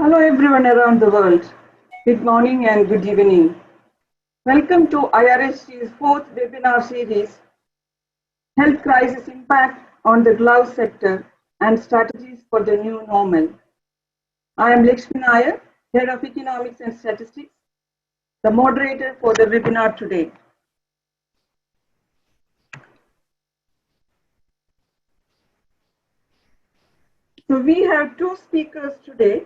Hello everyone around the world. Good morning and good evening. Welcome to IRSG's fourth webinar series, Health Crisis Impact on the Glove Sector and Strategies for the New Normal. I am Lekshmi Nair, Head of Economics and Statistics, the moderator for the webinar today. So we have two speakers today.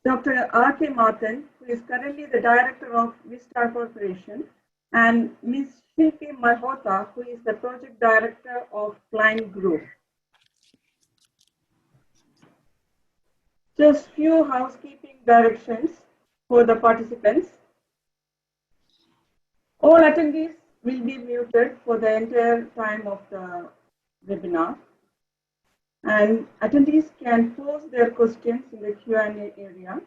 Dr. R.K. Matthan, who is currently the Director of Vista Corporation, and Ms. Shilpi Mehrotra, who is the Project Director of Client Group. Just few housekeeping directions for the participants. All attendees will be muted for the entire time of the webinar. And attendees can pose their questions in the Q&A area.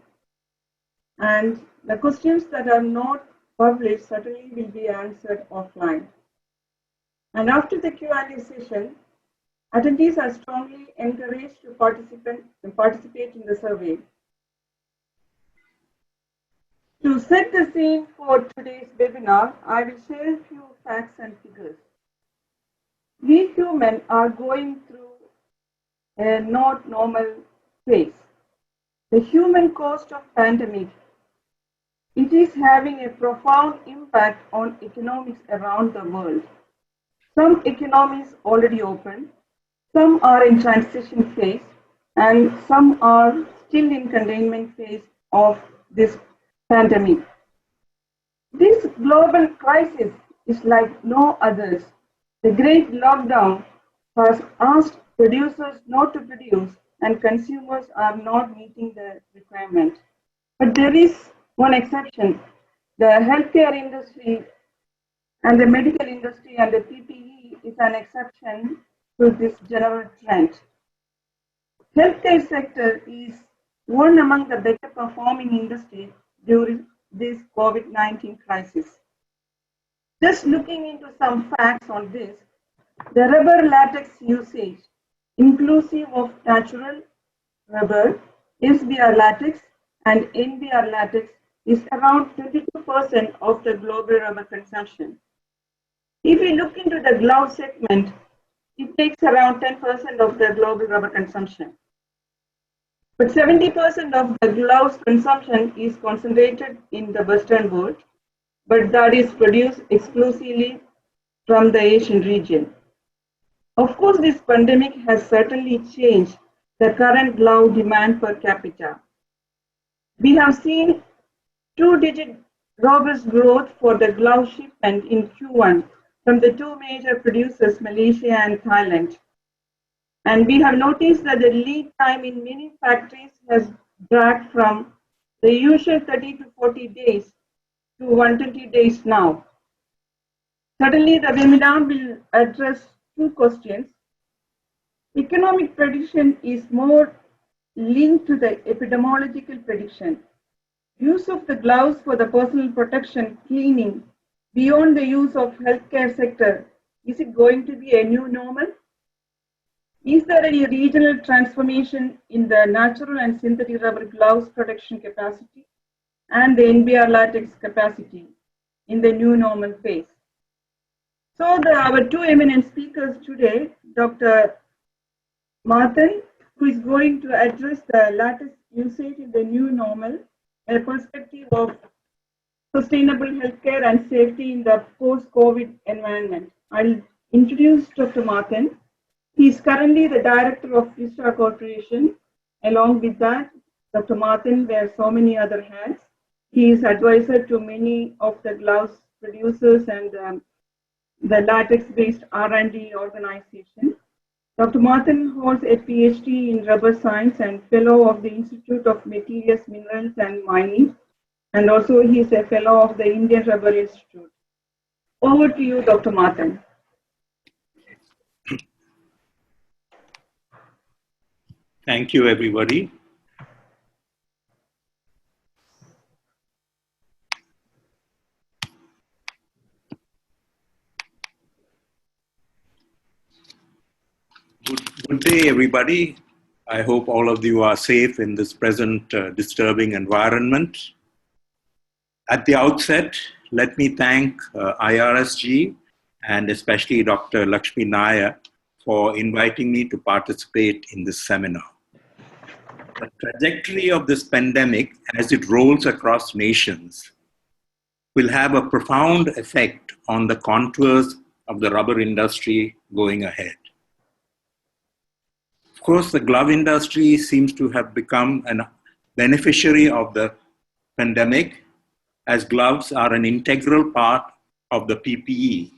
And the questions that are not published certainly will be answered offline. And after the Q&A session, attendees are strongly encouraged to participate in the survey. To set the scene for today's webinar, I will share a few facts and figures. We humans are going through a not normal phase. The human cost of pandemic, it is having a profound impact on economics around the world. Some economies already open, some are in transition phase, and some are still in containment phase of this pandemic. This global crisis is like no others. The great lockdown has asked producers not to produce, and consumers are not meeting the requirement. But there is one exception. The healthcare industry and the medical industry and the PPE is an exception to this general trend. Healthcare sector is one among the better performing industries during this COVID-19 crisis. Just looking into some facts on this, the rubber latex usage, inclusive of natural rubber, SBR latex, and NBR latex, is around 22% of the global rubber consumption. If we look into the glove segment, it takes around 10% of the global rubber consumption. But 70% of the gloves consumption is concentrated in the Western world, but that is produced exclusively from the Asian region. Of course, this pandemic has certainly changed the current glove demand per capita. We have seen two-digit robust growth for the glove shipment in Q1 from the two major producers, Malaysia and Thailand. And we have noticed that the lead time in many factories has dragged from the usual 30 to 40 days to 120 days now. Certainly, the webinar will address two questions. Economic prediction is more linked to the epidemiological prediction. Use of the gloves for the personal protection, cleaning, beyond the use of healthcare sector, is it going to be a new normal? Is there any regional transformation in the natural and synthetic rubber gloves production capacity and the NBR latex capacity in the new normal phase? So our two eminent speakers today, Dr. Matthan, who is going to address the latex usage in the new normal, a perspective of sustainable healthcare and safety in the post-COVID environment. I'll introduce Dr. Matthan. He is currently the Director of Vista Corporation. Along with that, Dr. Matthan wears so many other hats. He is advisor to many of the gloves producers and the latex-based R&D organization. Dr. Matthan holds a PhD in rubber science and fellow of the Institute of Materials, Minerals and Mining. And also he is a fellow of the Indian Rubber Institute. Over to you, Dr. Matthan. Thank you, everybody. Good day, everybody. I hope all of you are safe in this present disturbing environment. At the outset, let me thank IRSG and especially Dr. Lekshmi Nair for inviting me to participate in this seminar. The trajectory of this pandemic as it rolls across nations will have a profound effect on the contours of the rubber industry going ahead. Of course, the glove industry seems to have become a beneficiary of the pandemic, as gloves are an integral part of the PPE,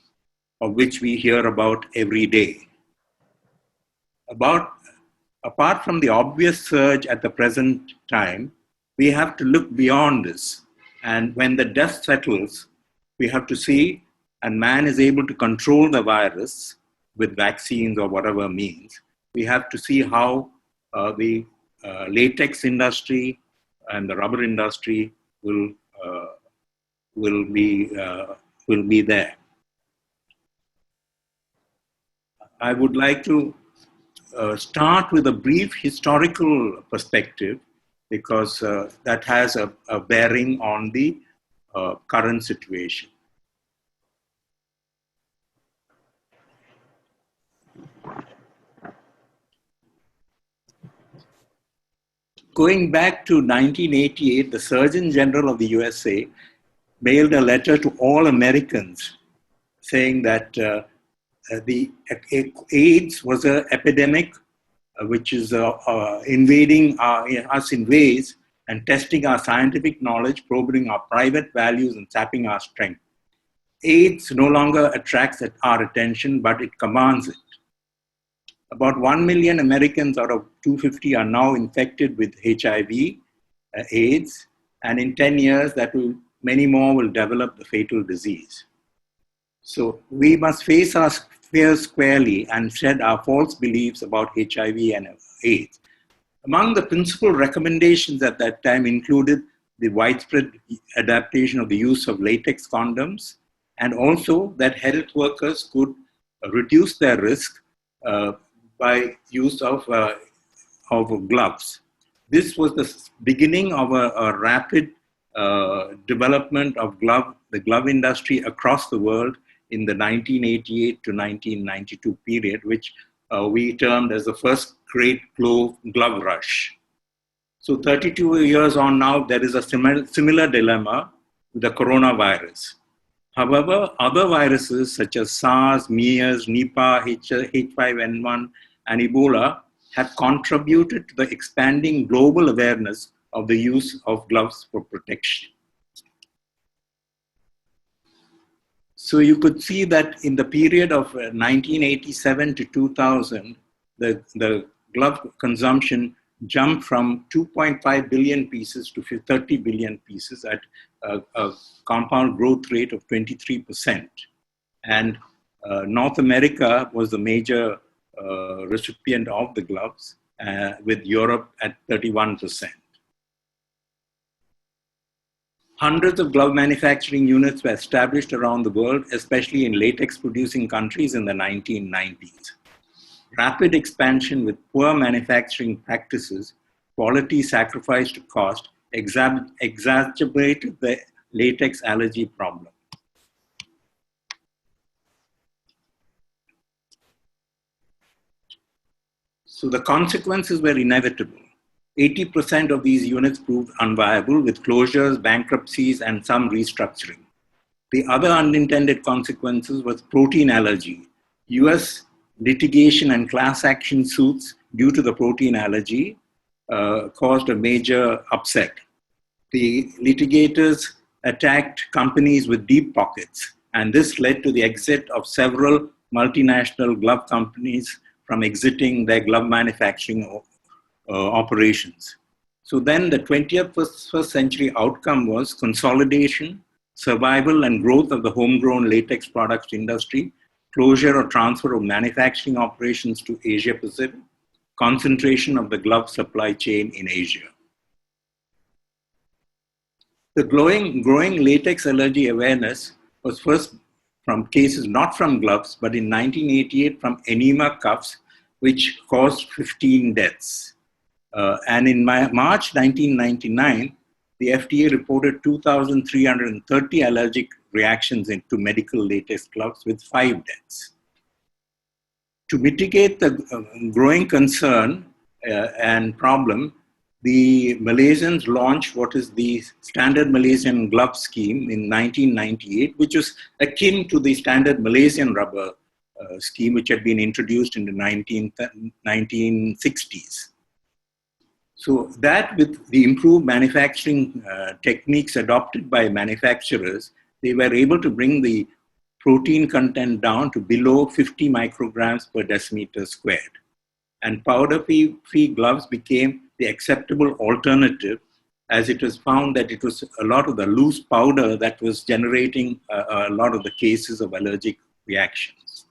of which we hear about every day. Apart from the obvious surge at the present time, we have to look beyond this. And when the dust settles, we have to see, and man is able to control the virus with vaccines or whatever means. We have to see how the latex industry and the rubber industry will be there. I would like to start with a brief historical perspective because that has a bearing on the current situation. Going back to 1988, the Surgeon General of the USA mailed a letter to all Americans saying that the AIDS was an epidemic which is invading us in ways and testing our scientific knowledge, probing our private values and sapping our strength. AIDS no longer attracts our attention, but it commands it. About 1 million Americans out of 250 are now infected with HIV, AIDS, and in 10 years, many more will develop the fatal disease. So we must face our fears squarely and shed our false beliefs about HIV and AIDS. Among the principal recommendations at that time included the widespread adaptation of the use of latex condoms, and also that health workers could reduce their risk by use of gloves. This was the beginning of a rapid development of the glove industry across the world in the 1988 to 1992 period, which we termed as the first great glove rush. So 32 years on now, there is a similar dilemma with the coronavirus. However, other viruses such as SARS, MERS, Nipah, H5N1, and Ebola have contributed to the expanding global awareness of the use of gloves for protection. So you could see that in the period of 1987 to 2000, the glove consumption jumped from 2.5 billion pieces to 30 billion pieces at a compound growth rate of 23%. And North America was the major recipient of the gloves, with Europe at 31%. Hundreds of glove manufacturing units were established around the world, especially in latex-producing countries in the 1990s. Rapid expansion with poor manufacturing practices, quality sacrificed to cost, exacerbated the latex allergy problem. So the consequences were inevitable. 80% of these units proved unviable with closures, bankruptcies, and some restructuring. The other unintended consequences was protein allergy. US litigation and class action suits due to the protein allergy caused a major upset. The litigators attacked companies with deep pockets, and this led to the exit of several multinational glove companies from exiting their glove manufacturing operations. So then the 21st century outcome was consolidation, survival and growth of the homegrown latex products industry, closure or transfer of manufacturing operations to Asia Pacific, concentration of the glove supply chain in Asia. The growing latex allergy awareness was first from cases not from gloves, but in 1988 from enema cuffs, which caused 15 deaths. And in March 1999, the FDA reported 2,330 allergic reactions into medical latex gloves with 5 deaths. To mitigate the growing concern and problem, the Malaysians launched what is the Standard Malaysian Glove Scheme in 1998, which was akin to the Standard Malaysian Rubber Scheme, which had been introduced in the 1960s. So that, with the improved manufacturing techniques adopted by manufacturers, they were able to bring the protein content down to below 50 micrograms per decimeter squared. And powder-free gloves became the acceptable alternative, as it was found that it was a lot of the loose powder that was generating a lot of the cases of allergic reactions.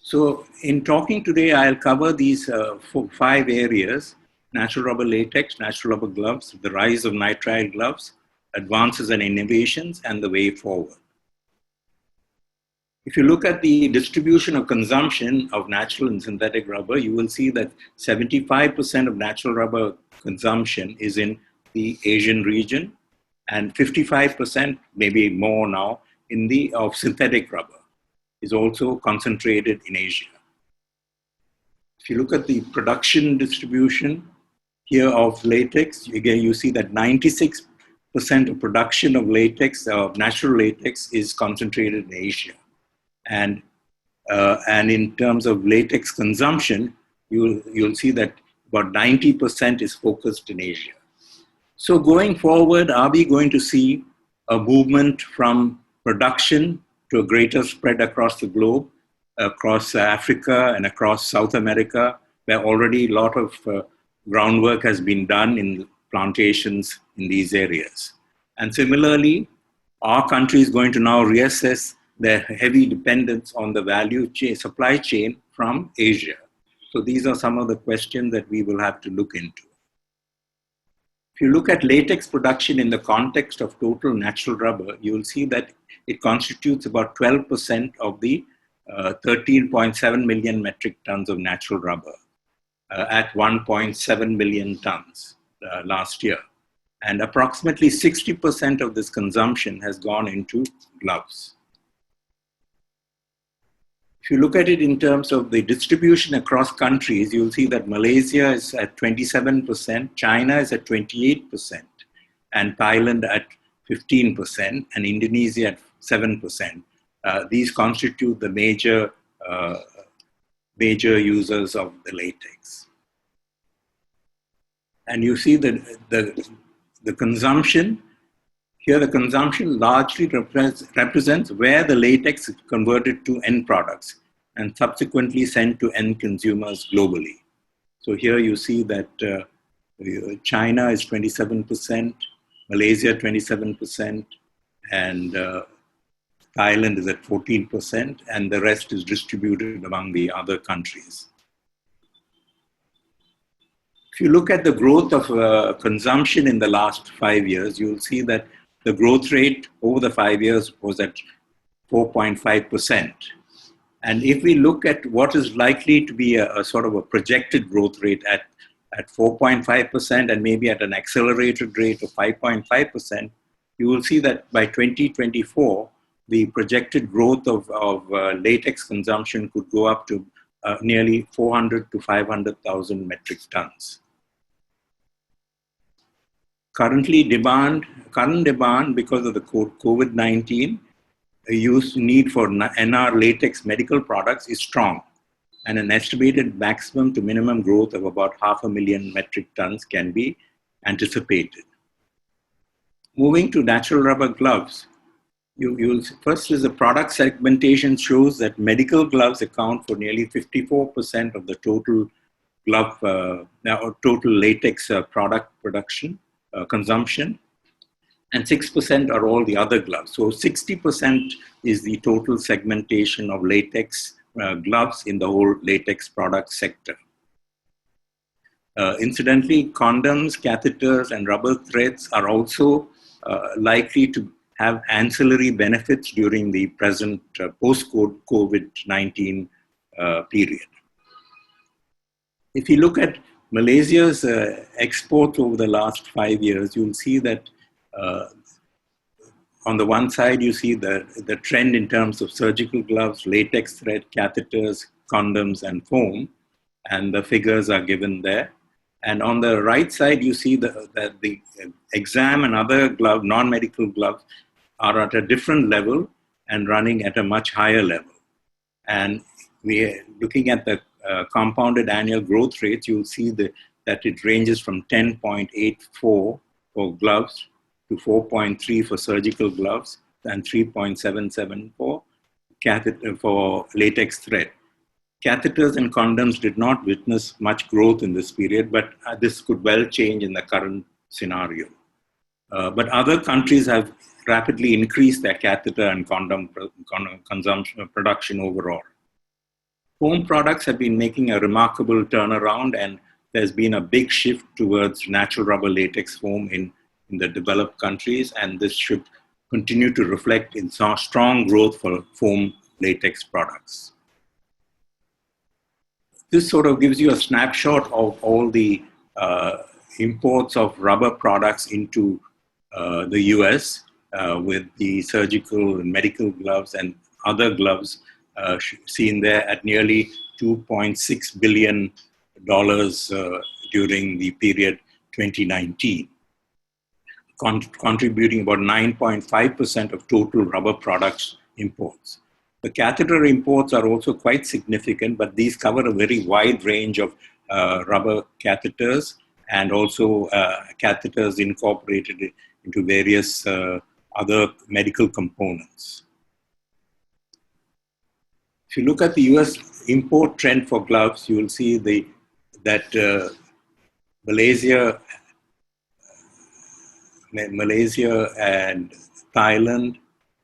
So in talking today, I'll cover these 5 areas: natural rubber latex, natural rubber gloves, the rise of nitrile gloves, advances and innovations, and the way forward. If you look at the distribution of consumption of natural and synthetic rubber, you will see that 75% of natural rubber consumption is in the Asian region, and 55%, maybe more now, of synthetic rubber is also concentrated in Asia. If you look at the production distribution here of latex, again, you see that 96% of production of latex, of natural latex, is concentrated in Asia. And in terms of latex consumption, you'll see that about 90% is focused in Asia. So going forward, are we going to see a movement from production to a greater spread across the globe, across Africa and across South America, where already a lot of groundwork has been done in plantations in these areas? And similarly, our country is going to now reassess their heavy dependence on the supply chain from Asia. So these are some of the questions that we will have to look into. If you look at latex production in the context of total natural rubber, you will see that it constitutes about 12% of the 13.7 million metric tons of natural rubber at 1.7 million tons last year. And approximately 60% of this consumption has gone into gloves. If you look at it in terms of the distribution across countries, you'll see that Malaysia is at 27%, China is at 28%, and Thailand at 15%, and Indonesia at 7%. These constitute the major users of the latex. And you see that the consumption, here the consumption largely represents where the latex is converted to end products and subsequently sent to end consumers globally. So here you see that China is 27%, Malaysia 27%, and Thailand is at 14%, and the rest is distributed among the other countries. If you look at the growth of consumption in the last 5 years, you'll see that the growth rate over the 5 years was at 4.5%. And if we look at what is likely to be a sort of a projected growth rate at 4.5% and maybe at an accelerated rate of 5.5%, you will see that by 2024, the projected growth of latex consumption could go up to nearly 400 to 500,000 metric tons. Current demand, because of the COVID-19, need for NR latex medical products is strong, and an estimated maximum to minimum growth of about 500,000 metric tons can be anticipated. Moving to natural rubber gloves, first is the product segmentation shows that medical gloves account for nearly 54% of the total glove, total latex product production, consumption, and 6% are all the other gloves. So 60% is the total segmentation of latex gloves in the whole latex product sector. Incidentally, condoms, catheters, and rubber threads are also likely to have ancillary benefits during the present post-COVID-19 period. If you look at Malaysia's exports over the last 5 years, you'll see that on the one side, you see the trend in terms of surgical gloves, latex thread, catheters, condoms, and foam, and the figures are given there. And on the right side, you see that the exam and other glove, non-medical gloves are at a different level and running at a much higher level. And we're looking at the compounded annual growth rates, you'll see that it ranges from 10.84 for gloves to 4.3 for surgical gloves and 3.77 for latex thread. Catheters and condoms did not witness much growth in this period, but this could well change in the current scenario. But other countries have rapidly increased their catheter and condom consumption production overall. Foam products have been making a remarkable turnaround, and there's been a big shift towards natural rubber latex foam in the developed countries, and this should continue to reflect in strong growth for foam latex products. This sort of gives you a snapshot of all the imports of rubber products into the US with the surgical and medical gloves and other gloves seen there at nearly $2.6 billion during the period 2019, contributing about 9.5% of total rubber products imports. The catheter imports are also quite significant, but these cover a very wide range of rubber catheters and also catheters incorporated into various other medical components. If you look at the US import trend for gloves, you will see that Malaysia and Thailand,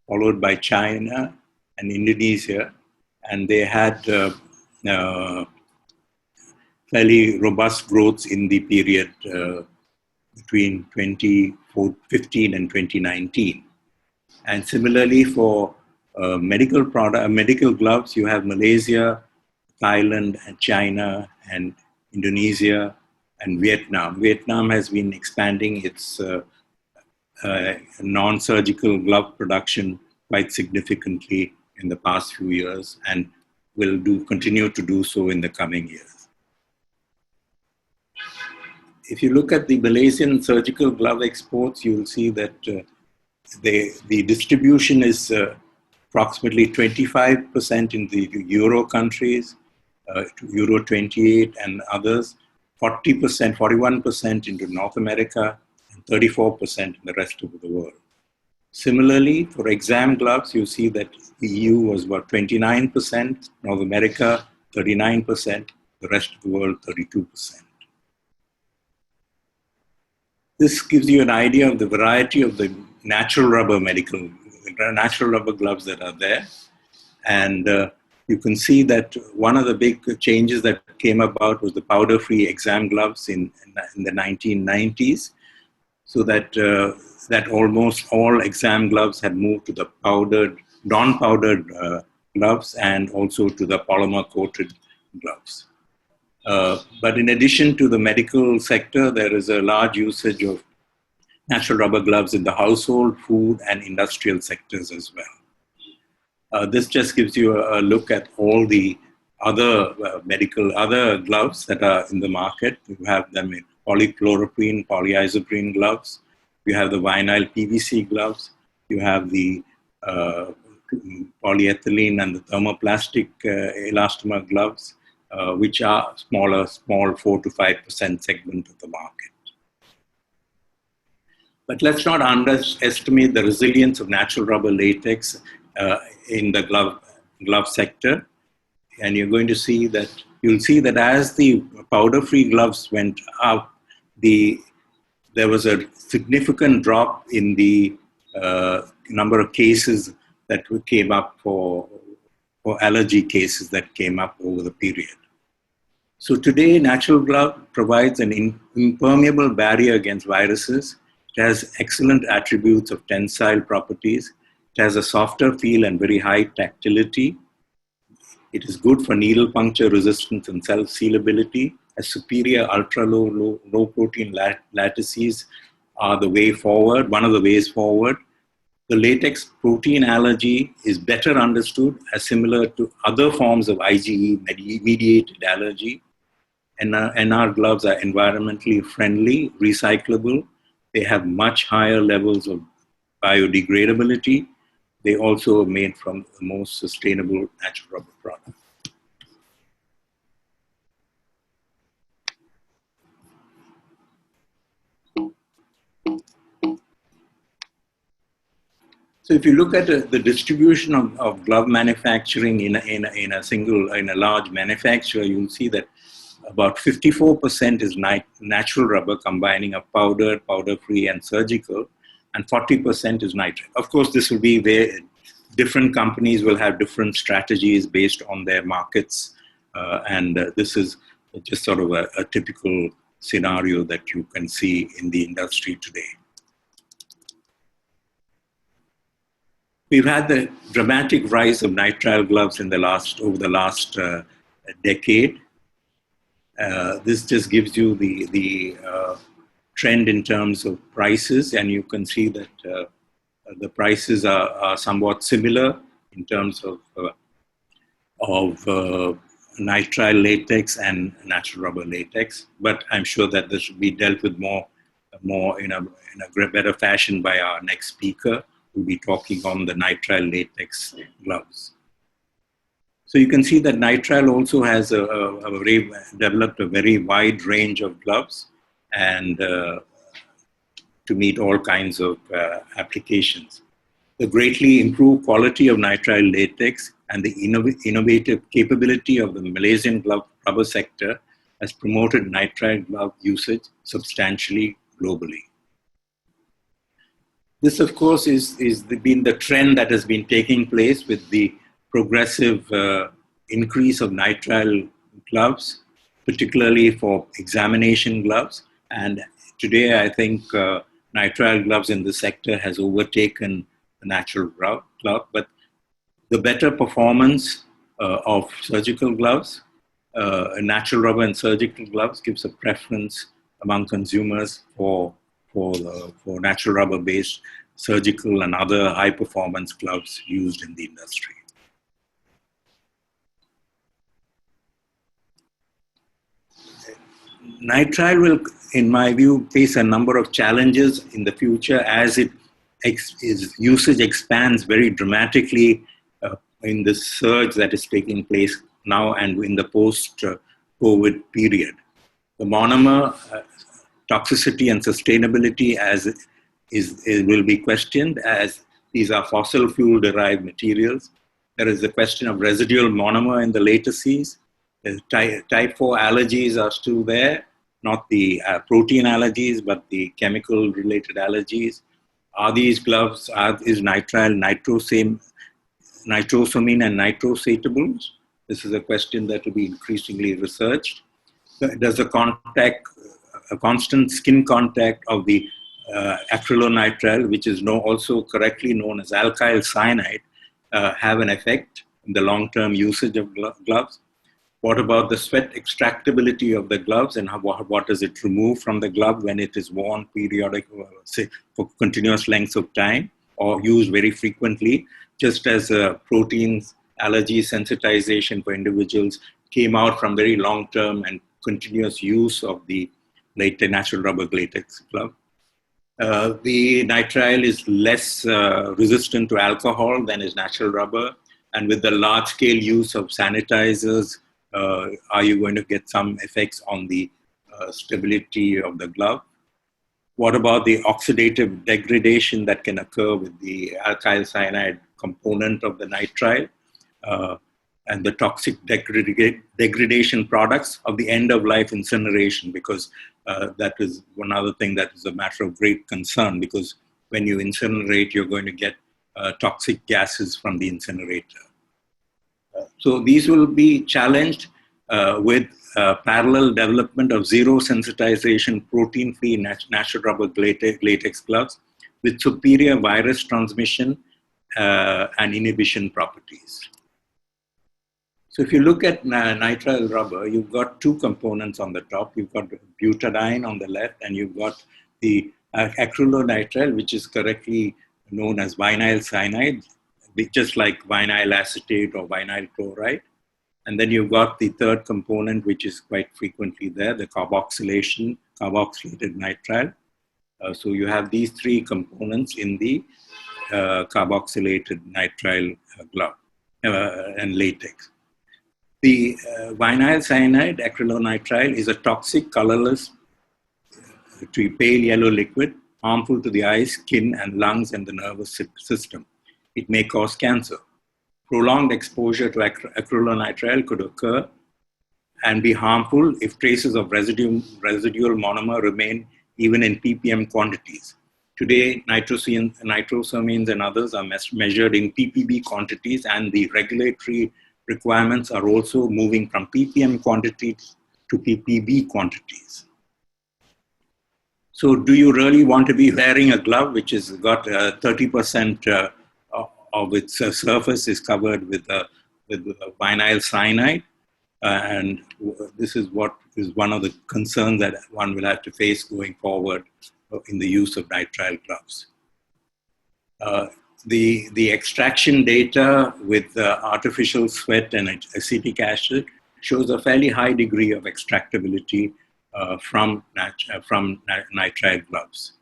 followed by China and Indonesia, and they had fairly robust growths in the period between 2015 and 2019. And similarly for medical gloves, you have Malaysia, Thailand, and China, and Indonesia, and Vietnam. Vietnam has been expanding its non-surgical glove production quite significantly in the past few years and will continue to do so in the coming years. If you look at the Malaysian surgical glove exports, you will see that the distribution is approximately 25% in the Euro countries, Euro 28 and others, 41% into North America, and 34% in the rest of the world. Similarly, for exam gloves, you see that the EU was about 29%, North America 39%, the rest of the world 32%. This gives you an idea of the variety of the natural rubber gloves that are there. And you can see that one of the big changes that came about was the powder-free exam gloves in the 1990s, so that almost all exam gloves had moved to the non-powdered gloves and also to the polymer-coated gloves. But in addition to the medical sector, there is a large usage of natural rubber gloves in the household, food, and industrial sectors as well. This just gives you a look at all the other other gloves that are in the market. You have them in polychloroprene, polyisoprene gloves. You have the vinyl PVC gloves. You have the polyethylene and the thermoplastic elastomer gloves, which are small 4 to 5% segment of the market. But let's not underestimate the resilience of natural rubber latex in the glove sector. And you're going to see that, you'll see that as the powder-free gloves went up, there was a significant drop in the number of cases that came up for allergy cases that came up over the period. So today, natural glove provides an impermeable barrier against viruses. It has excellent attributes of tensile properties. It has a softer feel and very high tactility. It is good for needle puncture resistance and self-sealability. as superior low protein lattices are the way forward, one of the ways forward. The latex protein allergy is better understood as similar to other forms of IgE-mediated allergy. NR gloves are environmentally friendly, recyclable. They have much higher levels of biodegradability. They also are made from the most sustainable natural rubber product. So if you look at the distribution of glove manufacturing in a large manufacturer, you'll see that about 54% is natural rubber, combining of powdered, powder-free, and surgical, and 40% is nitrate. Of course, this will be where different companies will have different strategies based on their markets, and this is just sort of a typical scenario that you can see in the industry today. We've had the dramatic rise of nitrile gloves over the last decade. This just gives you the trend in terms of prices, and you can see that the prices are somewhat similar in terms of nitrile latex and natural rubber latex. But I'm sure that this will be dealt with more in a better fashion by our next speaker. We'll be talking on the nitrile latex gloves. So you can see that nitrile also has developed a very wide range of gloves and to meet all kinds of applications. The greatly improved quality of nitrile latex and the innovative capability of the Malaysian glove rubber sector has promoted nitrile glove usage substantially globally. This, of course, is been the trend that has been taking place with the progressive increase of nitrile gloves, particularly for examination gloves. And today, I think nitrile gloves in the sector has overtaken the natural glove. But the better performance of surgical gloves, natural rubber and surgical gloves gives a preference among consumers for natural rubber-based surgical and other high-performance gloves used in the industry. Nitrile will, in my view, face a number of challenges in the future as its usage expands very dramatically in the surge that is taking place now and in the post-COVID period. The monomer toxicity and sustainability will be questioned, as these are fossil fuel derived materials. There is the question of residual monomer in the lattices. Type 4 allergies are still there, not the protein allergies, but the chemical related allergies. Are these gloves, is nitrile nitrosamine and nitrosatables? This is a question that will be increasingly researched. Does a constant skin contact of the acrylonitrile, which is also correctly known as alkyl cyanide, have an effect in the long-term usage of gloves? What about the sweat extractability of the gloves, and what does it remove from the glove when it is worn periodic, say, for continuous lengths of time or used very frequently? Just as proteins allergy sensitization for individuals came out from very long-term and continuous use of the natural rubber latex glove. The nitrile is less resistant to alcohol than is natural rubber, and with the large-scale use of sanitizers, are you going to get some effects on the stability of the glove? What about the oxidative degradation that can occur with the alkyl cyanide component of the nitrile and the toxic degradation products of the end-of-life incineration? Because that is one other thing that is a matter of great concern, because when you incinerate, you're going to get toxic gases from the incinerator. So these will be challenged with parallel development of zero sensitization protein-free natural rubber latex gloves with superior virus transmission and inhibition properties. So if you look at nitrile rubber, you've got two components on the top. You've got butadiene on the left, and you've got the acrylonitrile, which is correctly known as vinyl cyanide, just like vinyl acetate or vinyl chloride. And then you've got the third component, which is quite frequently there, the carboxylated nitrile. So you have these three components in the carboxylated nitrile glove and latex. The vinyl cyanide acrylonitrile is a toxic, colorless, pale yellow liquid, harmful to the eyes, skin, and lungs and the nervous system. It may cause cancer. Prolonged exposure to acrylonitrile could occur and be harmful if traces of residual monomer remain even in ppm quantities. Today, nitrosamines and others are measured in ppb quantities, and the regulatory requirements are also moving from ppm quantities to ppb quantities. So do you really want to be wearing a glove which has got 30% of its surface is covered with vinyl cyanide? And this is what is one of the concerns that one will have to face going forward in the use of nitrile gloves. The extraction data with artificial sweat and acetic acid shows a fairly high degree of extractability from nitrile gloves.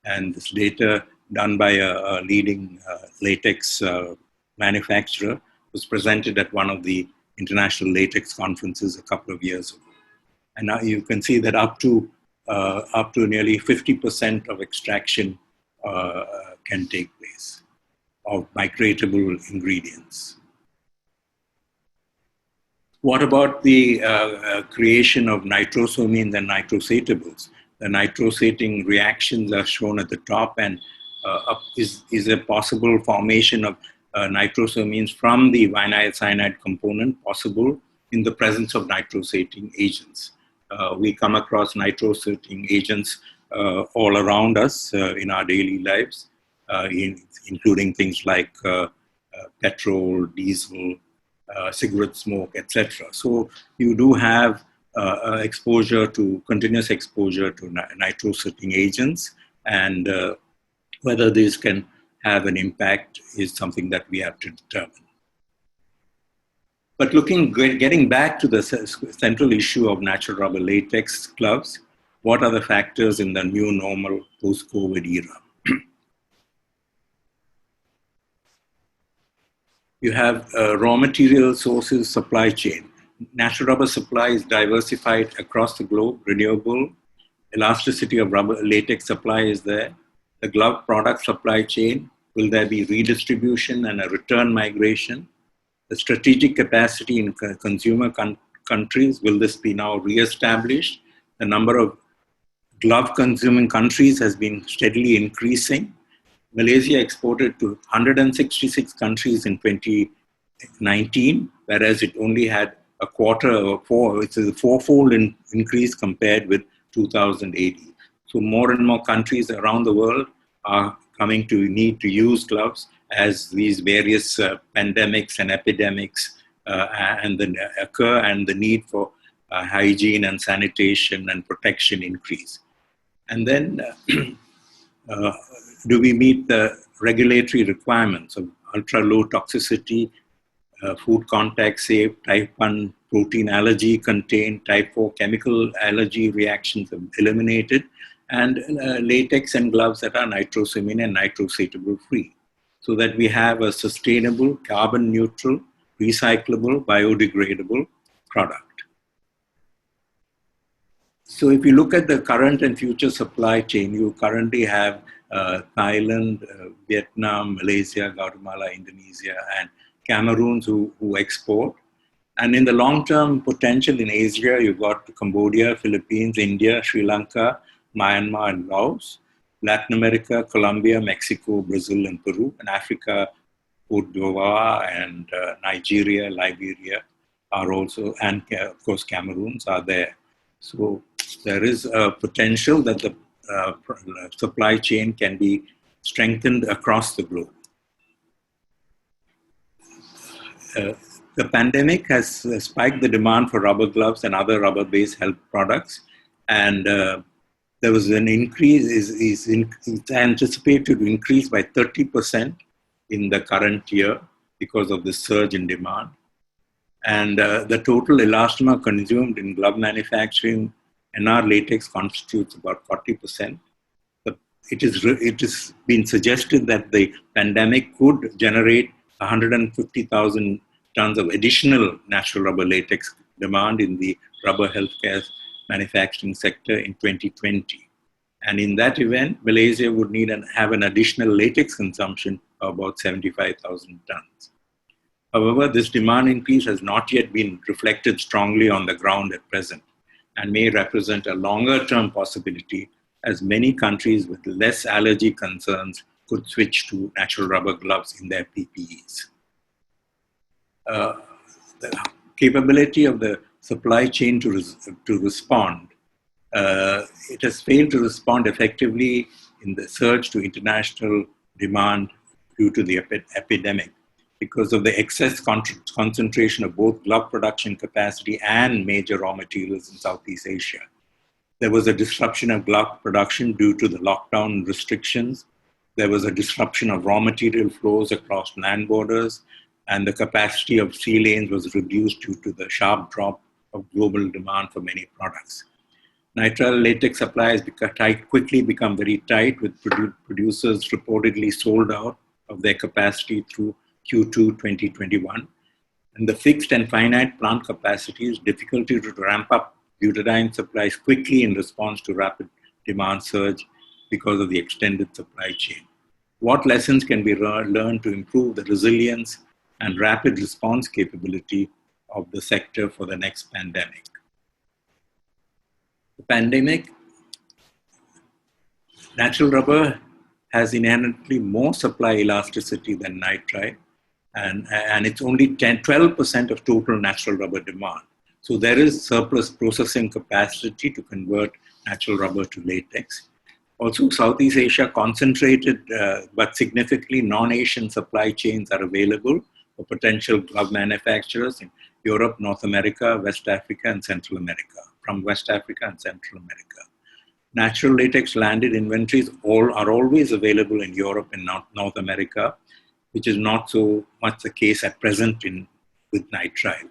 And this data done by a leading latex manufacturer was presented at one of the international latex conferences a couple of years ago. And now you can see that up to nearly 50% of extraction can take place of migratable ingredients. What about the creation of nitrosamines and nitrosatables? The nitrosating reactions are shown at the top, and is a possible formation of nitrosamines from the vinyl cyanide component possible in the presence of nitrosating agents? We come across nitrosating agents all around us in our daily lives, including things like petrol, diesel, cigarette smoke, etc. So you do have continuous exposure to nitrosating agents, and whether these can have an impact is something that we have to determine. But getting back to the central issue of natural rubber latex gloves, what are the factors in the new normal post-COVID era? You have raw material sources, supply chain. Natural rubber supply is diversified across the globe, renewable. Elasticity of rubber latex supply is there. The glove product supply chain, will there be redistribution and a return migration? The strategic capacity in consumer countries, will this be now re-established? The number of glove consuming countries has been steadily increasing. Malaysia exported to 166 countries in 2019, whereas it only had a quarter or it's a fourfold increase compared with 2018. So more and more countries around the world are coming to need to use gloves as these various pandemics and epidemics occur, and the need for hygiene and sanitation and protection increase. And then do we meet the regulatory requirements of ultra-low toxicity, food contact safe, type 1 protein allergy contained, type 4 chemical allergy reactions eliminated, and latex and gloves that are nitrosamine and nitrosatable free, so that we have a sustainable, carbon neutral, recyclable, biodegradable product. So if you look at the current and future supply chain, you currently have Thailand, Vietnam, Malaysia, Guatemala, Indonesia, and Cameroon who export. And in the long-term potential in Asia, you've got Cambodia, Philippines, India, Sri Lanka, Myanmar, and Laos. Latin America, Colombia, Mexico, Brazil, and Peru. And Africa, Cote d'Ivoire, and Nigeria, Liberia are also, and of course Cameroons are there. So there is a potential that the supply chain can be strengthened across the globe. The pandemic has spiked the demand for rubber gloves and other rubber-based health products, and there was an increase, it's anticipated to increase by 30% in the current year because of the surge in demand. And the total elastomer consumed in glove manufacturing, NR latex constitutes about 40%. It is been suggested that the pandemic could generate 150,000 tons of additional natural rubber latex demand in the rubber healthcare manufacturing sector in 2020. And in that event, Malaysia would need and have an additional latex consumption of about 75,000 tons. However, this demand increase has not yet been reflected strongly on the ground at present and may represent a longer-term possibility as many countries with less allergy concerns could switch to natural rubber gloves in their PPEs. The capability of the supply chain to respond, it has failed to respond effectively in the surge to international demand due to the epidemic because of the excess concentration of both glove production capacity and major raw materials in Southeast Asia. There was a disruption of glove production due to the lockdown restrictions. There was a disruption of raw material flows across land borders, and the capacity of sea lanes was reduced due to the sharp drop of global demand for many products. Nitrile latex supply has quickly become very tight, with producers reportedly sold out of their capacity through Q2 2021. And the fixed and finite plant capacities, difficulty to ramp up butadiene supplies quickly in response to rapid demand surge because of the extended supply chain. What lessons can be learned to improve the resilience and rapid response capability of the sector for the next pandemic? The pandemic, natural rubber has inherently more supply elasticity than nitrile, and it's only 12% of total natural rubber demand. So there is surplus processing capacity to convert natural rubber to latex. Also, Southeast Asia concentrated but significantly non-Asian supply chains are available for potential glove manufacturers in Europe, North America, West Africa, and Central America, from West Africa and Central America. Natural latex landed inventories are always available in Europe and North America, which is not so much the case at present with nitrile.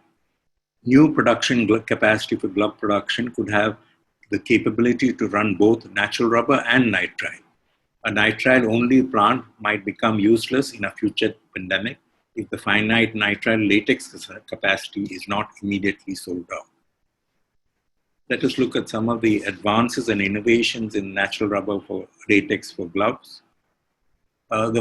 New production capacity for glove production could have the capability to run both natural rubber and nitrile. A nitrile-only plant might become useless in a future pandemic if the finite nitrile latex capacity is not immediately sold out. Let us look at some of the advances and innovations in natural rubber for latex for gloves. One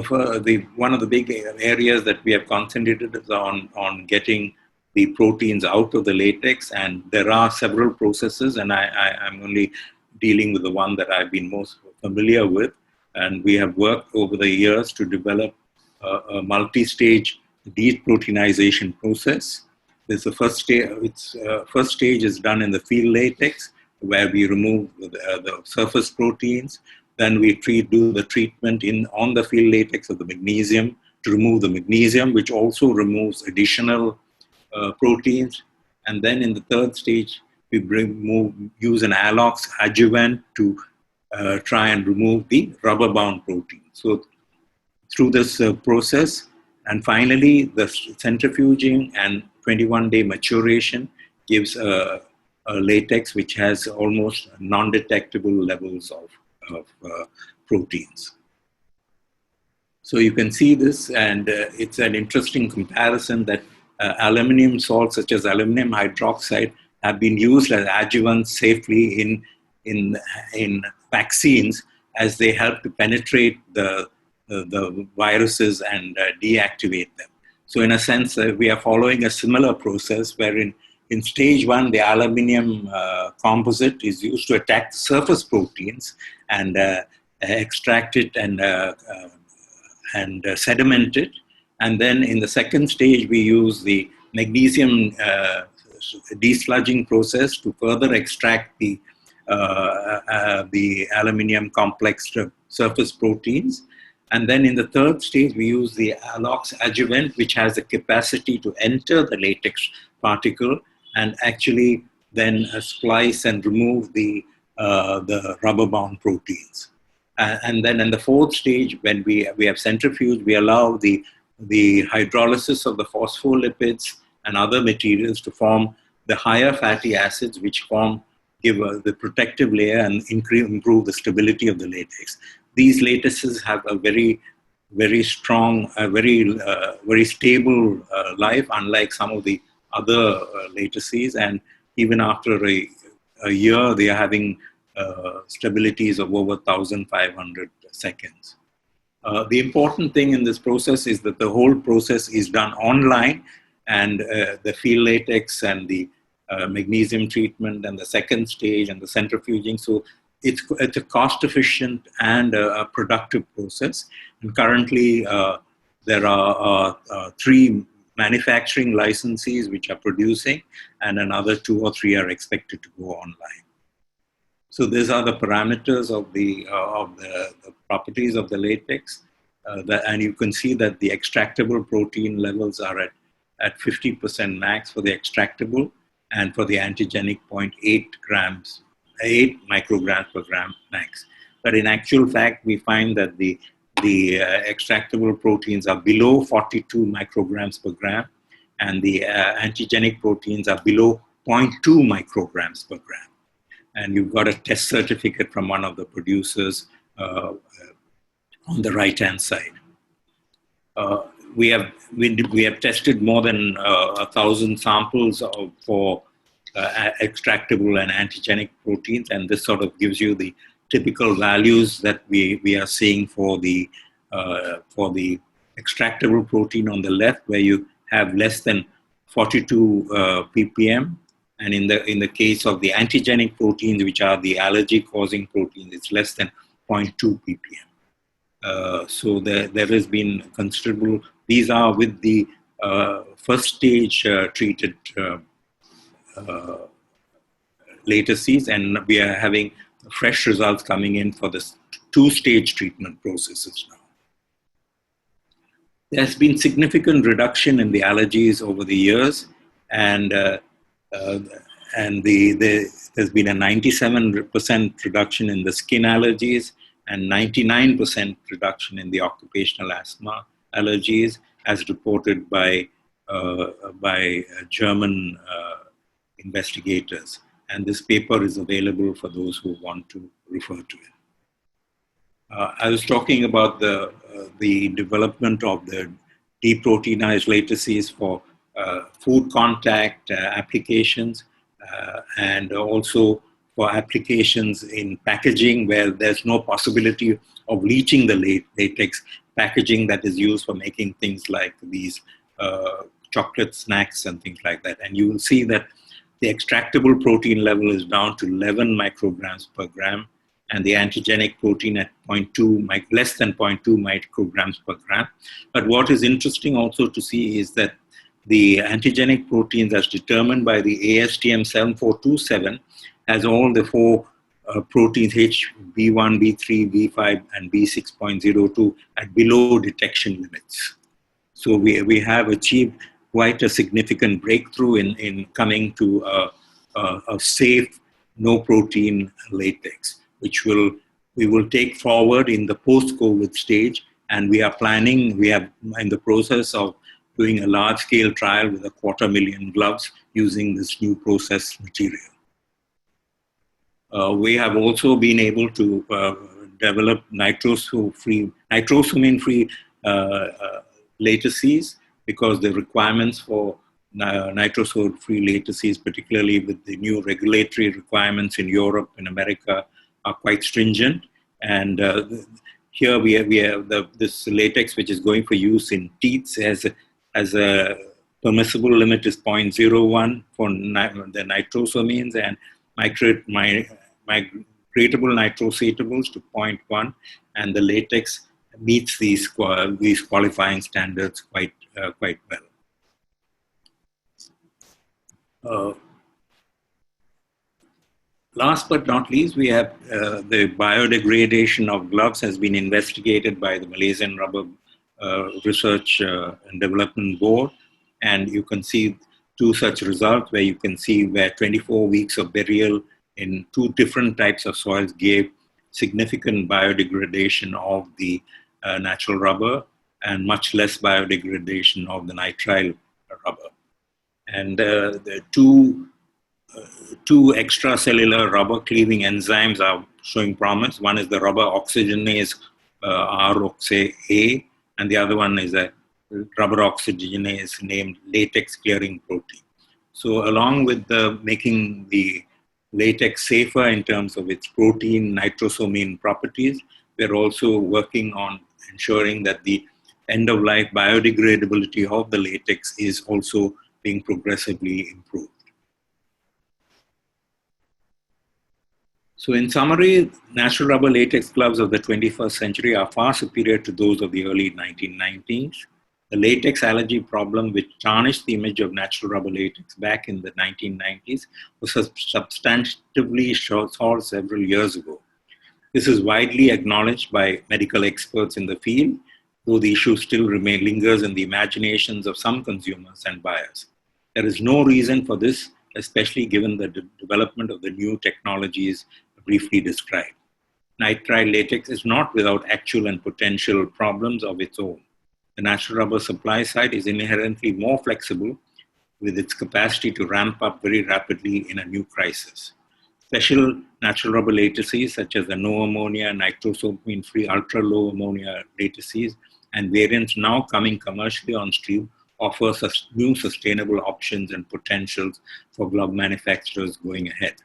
of the big areas that we have concentrated is on getting the proteins out of the latex, and there are several processes, and I'm only dealing with the one that I've been most familiar with, and we have worked over the years to develop a multi-stage deproteinization process. There's the first stage is done in the field latex, where we remove the surface proteins. Then we do the treatment on the field latex of the magnesium to remove the magnesium, which also removes additional proteins. And then in the third stage, we use an allox adjuvant to try and remove the rubber-bound protein. So through this process, and finally, the centrifuging and 21-day maturation gives a latex which has almost non-detectable levels of proteins. So you can see this, and it's an interesting comparison that aluminum salts such as aluminum hydroxide have been used as adjuvants safely in vaccines, as they help to penetrate the viruses and deactivate them. So in a sense, we are following a similar process wherein in stage one, the aluminium composite is used to attack the surface proteins and extract it and sediment it. And then in the second stage, we use the magnesium desludging process to further extract the aluminium complex surface proteins. And then in the third stage, we use the Alox adjuvant, which has the capacity to enter the latex particle and actually then splice and remove the rubber-bound proteins. And then in the fourth stage, when we have centrifuge, we allow the hydrolysis of the phospholipids and other materials to form the higher fatty acids, which give the protective layer and improve the stability of the latex. These latexes have a very, very strong, very stable life, unlike some of the other latexes. And even after a year, they are having stabilities of over 1,500 seconds. The important thing in this process is that the whole process is done online, and the field latex and the magnesium treatment and the second stage and the centrifuging. So it's a cost efficient and a productive process. And currently there are 3 manufacturing licensees which are producing, and another 2 or 3 are expected to go online. So these are the parameters of the properties of the latex. And you can see that the extractable protein levels are at 50% max for the extractable, and for the antigenic 0.8 grams, 8 micrograms per gram max. But in actual fact, we find that the extractable proteins are below 42 micrograms per gram, and the antigenic proteins are below 0.2 micrograms per gram. And you've got a test certificate from one of the producers on the right-hand side. We have tested more than 1,000 samples for extractable and antigenic proteins, and this sort of gives you the typical values that we are seeing for the extractable protein on the left, where you have less than 42 ppm, and in the case of the antigenic proteins, which are the allergy-causing proteins, it's less than 0.2 ppm. So there has been considerable. These are with the first stage treated latexes, and we are having fresh results coming in for the 2-stage treatment processes now. There's been significant reduction in the allergies over the years, and there's been a 97% reduction in the skin allergies and 99% reduction in the occupational asthma allergies, as reported by German investigators. And this paper is available for those who want to refer to it. I was talking about the development of the deproteinized latexes for food contact applications, and also for applications in packaging where there's no possibility of leaching the latex, packaging that is used for making things like these chocolate snacks and things like that. And you will see that the extractable protein level is down to 11 micrograms per gram, and the antigenic protein at less than 0.2 micrograms per gram. But what is interesting also to see is that the antigenic proteins, as determined by the ASTM 7427, has all the 4 proteins HB1, B3, B5, and B6.02 at below detection limits. So we have achieved quite a significant breakthrough in coming to a safe, no-protein latex, which we will take forward in the post-COVID stage. And we are in the process of doing a large-scale trial with 250,000 gloves using this new process material. We have also been able to develop nitrosamine-free latexes, because the requirements for nitrosamine-free latexes, particularly with the new regulatory requirements in Europe and America, are quite stringent. And here we have this latex, which is going for use in teeth, as a permissible limit is 0.01 for the nitrosamines, and migratable nitrosatables to 0.1, and the latex meets these qualifying standards quite well. Last but not least, we have the biodegradation of gloves has been investigated by the Malaysian Rubber Research and Development Board. And you can see two such results where you can see where 24 weeks of burial in two different types of soils gave significant biodegradation of the natural rubber and much less biodegradation of the nitrile rubber. And the two extracellular rubber cleaving enzymes are showing promise. One is the rubber oxygenase ROXA, and the other one is a rubber oxygenase named latex clearing protein. So along with making the latex safer in terms of its protein nitrosamine properties, we're also working on ensuring that the end-of-life biodegradability of the latex is also being progressively improved. So in summary, natural rubber latex gloves of the 21st century are far superior to those of the early 1990s. The latex allergy problem, which tarnished the image of natural rubber latex back in the 1990s, was substantively solved several years ago. This is widely acknowledged by medical experts in the field, though the issue still lingers in the imaginations of some consumers and buyers. There is no reason for this, especially given the development of the new technologies briefly described. Nitrile latex is not without actual and potential problems of its own. The natural rubber supply side is inherently more flexible with its capacity to ramp up very rapidly in a new crisis. Special natural rubber lattices such as the no ammonia, nitrosamine-free, ultra-low ammonia lattices and variants now coming commercially on stream offer new sustainable options and potentials for glove manufacturers going ahead.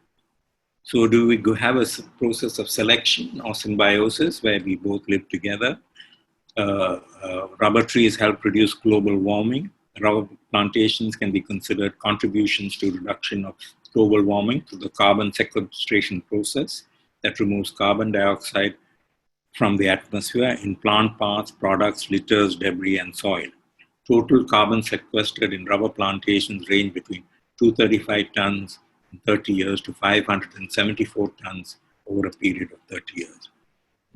So do we have a process of selection or symbiosis where we both live together? Rubber trees help reduce global warming. Rubber plantations can be considered contributions to reduction of global warming through the carbon sequestration process that removes carbon dioxide from the atmosphere in plant parts, products, litters, debris, and soil. Total carbon sequestered in rubber plantations range between 235 tons in 30 years to 574 tons over a period of 30 years.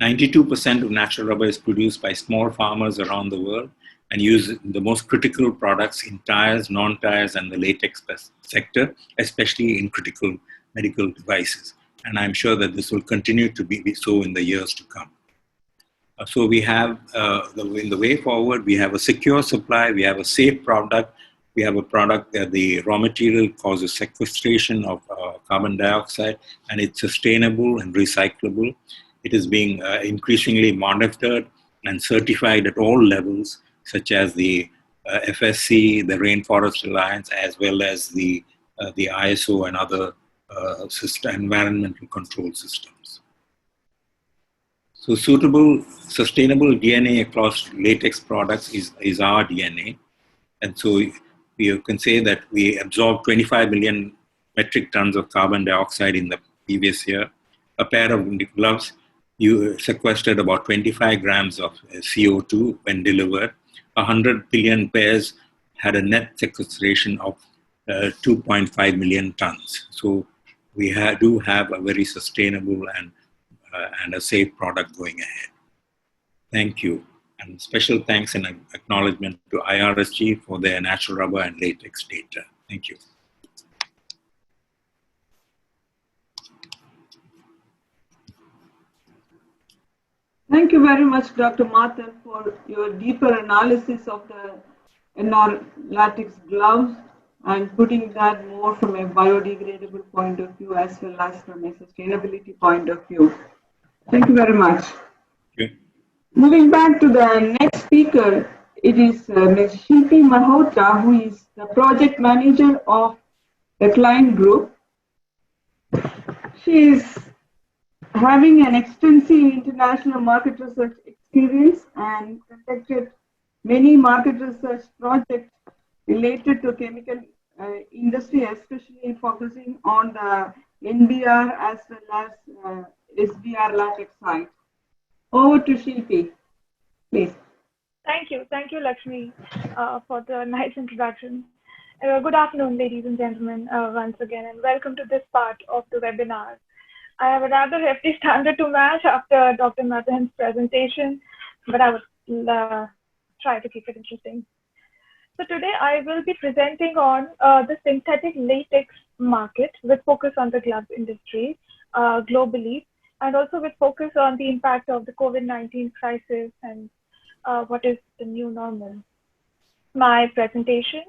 92% of natural rubber is produced by small farmers around the world and used in the most critical products in tires, non-tires, and the latex sector, especially in critical medical devices. And I'm sure that this will continue to be so in the years to come. So we have, in the way forward, we have a secure supply, we have a safe product, we have a product that the raw material causes sequestration of carbon dioxide, and it's sustainable and recyclable. It is being increasingly monitored and certified at all levels, such as the FSC, the Rainforest Alliance, as well as the ISO and other environmental control systems. So sustainable DNA across latex products is our DNA. And so we can say that we absorbed 25 million metric tons of carbon dioxide in the previous year. A pair of gloves sequestered about 25 grams of CO2 when delivered. 100 billion pairs had a net sequestration of 2.5 million tons. So we do have a very sustainable and a safe product going ahead. Thank you. And special thanks and acknowledgement to IRSG for their natural rubber and latex data. Thank you. Thank you very much, Dr. Matthan, for your deeper analysis of the NR latex gloves and putting that more from a biodegradable point of view as well as from a sustainability point of view. Thank you very much. Okay. Moving back to the next speaker, it is Ms. Shilpi Mehrotra, who is the project manager of the client group. She is having an extensive international market research experience and conducted many market research projects related to chemical industry, especially focusing on the NBR as well as SBR latex side. Over to Shilpi, please. Thank you, Lekshmi, for the nice introduction. Good afternoon, ladies and gentlemen, once again, and welcome to this part of the webinar I have a rather hefty standard to match after Dr. Matthan's presentation, but I will try to keep it interesting. So today I will be presenting on the synthetic latex market with focus on the glove industry globally, and also with focus on the impact of the COVID-19 crisis and what is the new normal. My presentation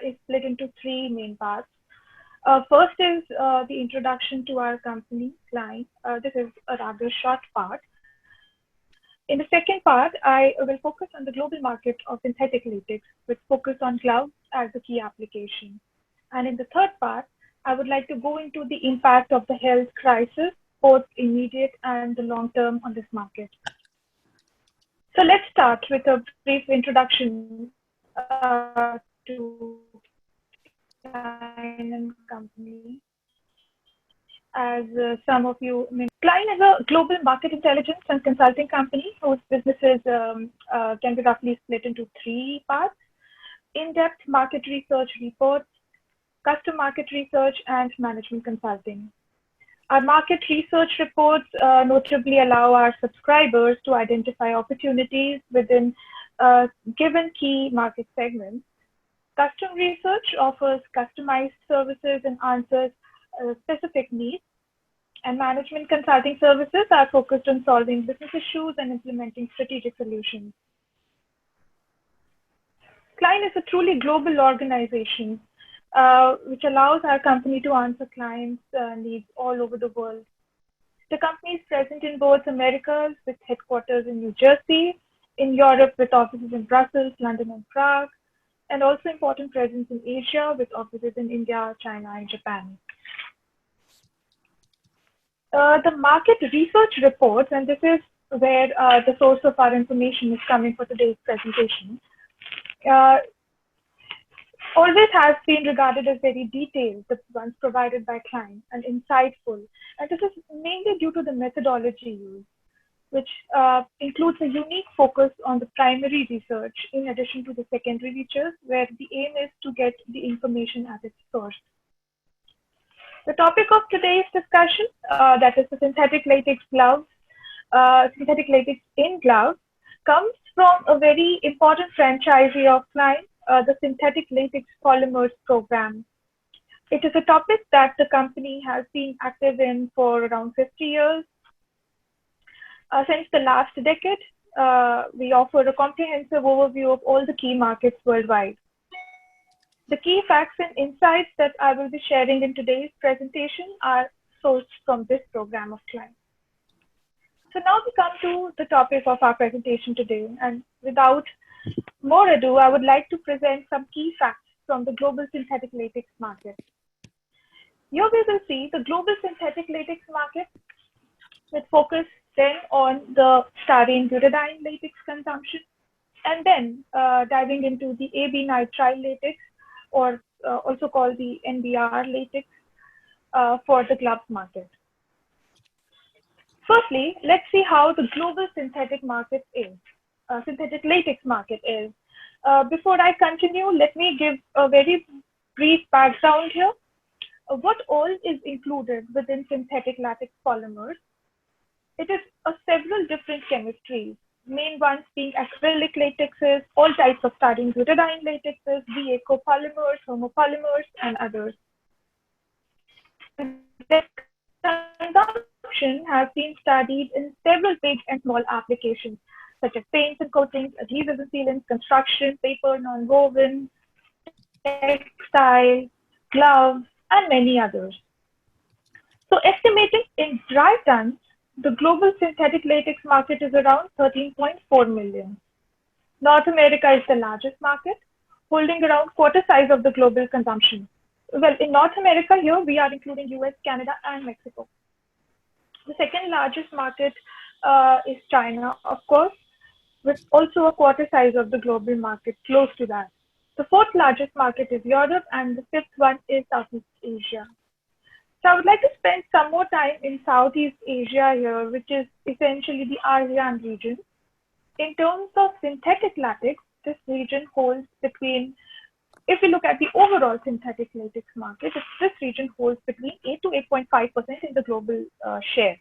is split into three main parts. First is the introduction to our company, client. This is a rather short part. In the second part, I will focus on the global market of synthetic latex with focus on gloves as the key application. And in the third part, I would like to go into the impact of the health crisis, both immediate and the long term on this market. So let's start with a brief introduction to Klein and Company. As some of you may know, Klein is a global market intelligence and consulting company whose businesses can be roughly split into three parts: in-depth market research reports, custom market research, and management consulting. Our market research reports notably allow our subscribers to identify opportunities within given key market segments. Custom research offers customized services and answers specific needs, and management consulting services are focused on solving business issues and implementing strategic solutions. Klein is a truly global organization which allows our company to answer clients' needs all over the world. The company is present in both Americas with headquarters in New Jersey, in Europe with offices in Brussels, London, and Prague, and also important presence in Asia with offices in India, China, and Japan. The market research reports, and this is where the source of our information is coming for today's presentation, always has been regarded as very detailed, the ones provided by clients, and insightful. And this is mainly due to the methodology used, which includes a unique focus on the primary research in addition to the secondary research, where the aim is to get the information at its source. The topic of today's discussion, that is the synthetic latex gloves, synthetic latex in gloves, comes from a very important franchisee of Klein, the Synthetic Latex Polymers Program. It is a topic that the company has been active in for around 50 years. Since the last decade, we offer a comprehensive overview of all the key markets worldwide. The key facts and insights that I will be sharing in today's presentation are sourced from this program of Klein. So now we come to the topic of our presentation today, and without more ado, I would like to present some key facts from the global synthetic latex market. Here we will see the global synthetic latex market with focus then on the styrene butadiene latex consumption, and then diving into the AB nitrile latex, or also called the NBR latex, for the gloves market. Firstly, let's see how the global synthetic market is, synthetic latex market is. Before I continue, let me give a very brief background here. What all is included within synthetic latex polymers? It is several different chemistries, main ones being acrylic latexes, all types of styrene butadiene latexes, BA copolymers, homopolymers, and others. The consumption has been studied in several big and small applications, such as paints and coatings, adhesives and sealants, construction, paper, non-woven, textile, gloves, and many others. So estimating in dry tons, the global synthetic latex market is around 13.4 million. North America is the largest market, holding around quarter size of the global consumption. Well, in North America here, we are including US, Canada, and Mexico. The second largest market is China, of course, with also a quarter size of the global market, close to that. The fourth largest market is Europe, and the fifth one is Southeast Asia. So I would like to spend some more time in Southeast Asia here, which is essentially the ASEAN region. In terms of synthetic latex, this region holds between if we look at the overall synthetic latex market, this region holds between 8 to 8.5% in the global share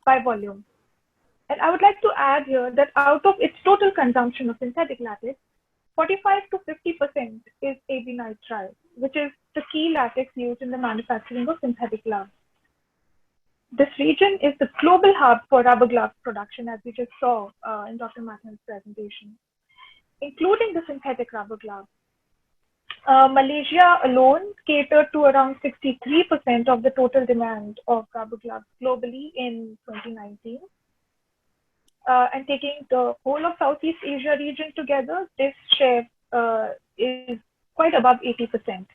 by volume. And I would like to add here that out of its total consumption of synthetic latex, 45 to 50% is AB nitrile, which is the key latex used in the manufacturing of synthetic gloves. This region is the global hub for rubber glove production, as we just saw in Dr. Matthan's presentation, including the synthetic rubber glove. Malaysia alone catered to around 63% of the total demand of rubber gloves globally in 2019. And taking the whole of Southeast Asia region together, this share is quite above 80%.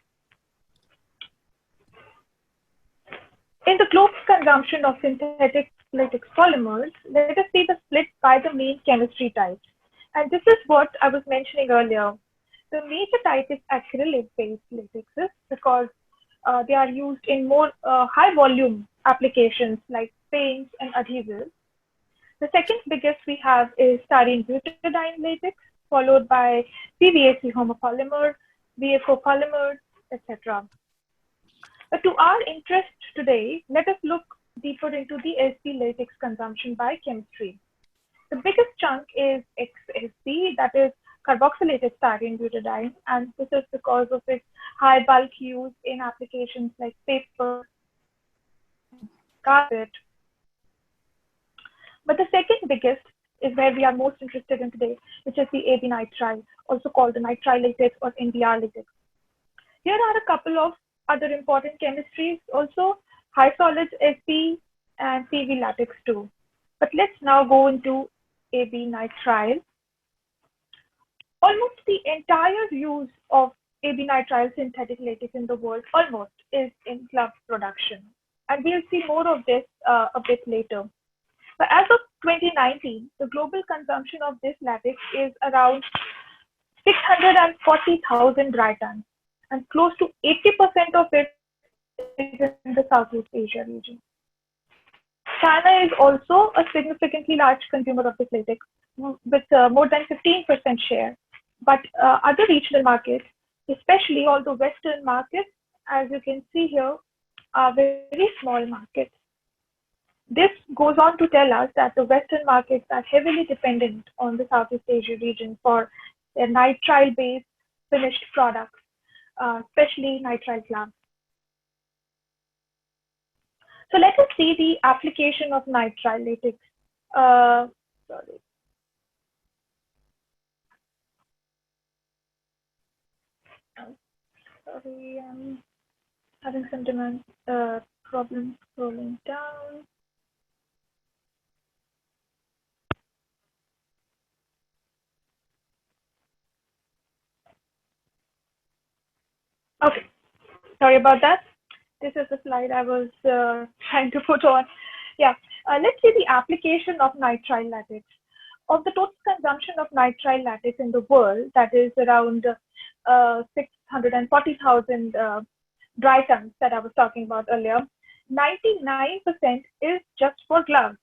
In the global consumption of synthetic latex polymers, let us see the split by the main chemistry types. And this is what I was mentioning earlier. The major type is acrylic-based latexes because they are used in more high volume applications like paints and adhesives. The second biggest we have is styrene butadiene latex, followed by PVAC homopolymer, VFO polymers, etc. But to our interest today, let us look deeper into the SB latex consumption by chemistry. The biggest chunk is XSB, that is carboxylated styrene butadiene, and this is because of its high bulk use in applications like paper, carpet. But the second biggest is where we are most interested in today, which is the AB nitrile, also called the nitrile latex or NBR latex. Here are a couple of other important chemistries also, high solids SB and PV latex too. But let's now go into AB nitrile. Almost the entire use of AB nitrile synthetic latex in the world almost is in glove production. And we'll see more of this a bit later. But as of 2019, the global consumption of this latex is around 640,000 dry tons, and close to 80% of it is in the Southeast Asia region. China is also a significantly large consumer of this latex, with more than 15% share. But other regional markets, especially all the Western markets, as you can see here, are very small markets. This goes on to tell us that the Western markets are heavily dependent on the Southeast Asia region for their nitrile-based finished products, especially nitrile gloves. So let us see the application of nitrile latex. Sorry, I'm having some demand problems scrolling down. Okay, sorry about that. This is the slide I was trying to put on. Yeah, let's see the application of nitrile latex. Of the total consumption of nitrile latex in the world, that is around 640,000 dry tons that I was talking about earlier, 99% is just for gloves.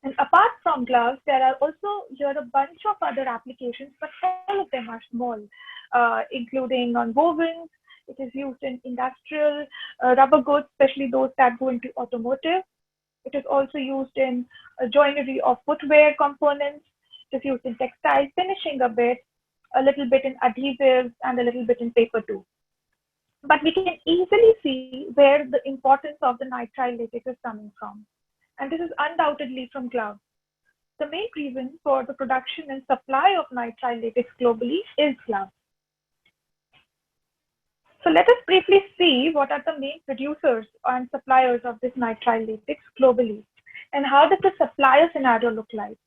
And apart from gloves, there are also here a bunch of other applications, but all of them are small, including nonwovens. It is used in industrial rubber goods, especially those that go into automotive. It is also used in joinery of footwear components. It is used in textile finishing a little bit in adhesives, and a little bit in paper too. But we can easily see where the importance of the nitrile latex is coming from. And this is undoubtedly from gloves. The main reason for the production and supply of nitrile latex globally is gloves. So let us briefly see what are the main producers and suppliers of this nitrile latex globally, and how does the supplier scenario look like.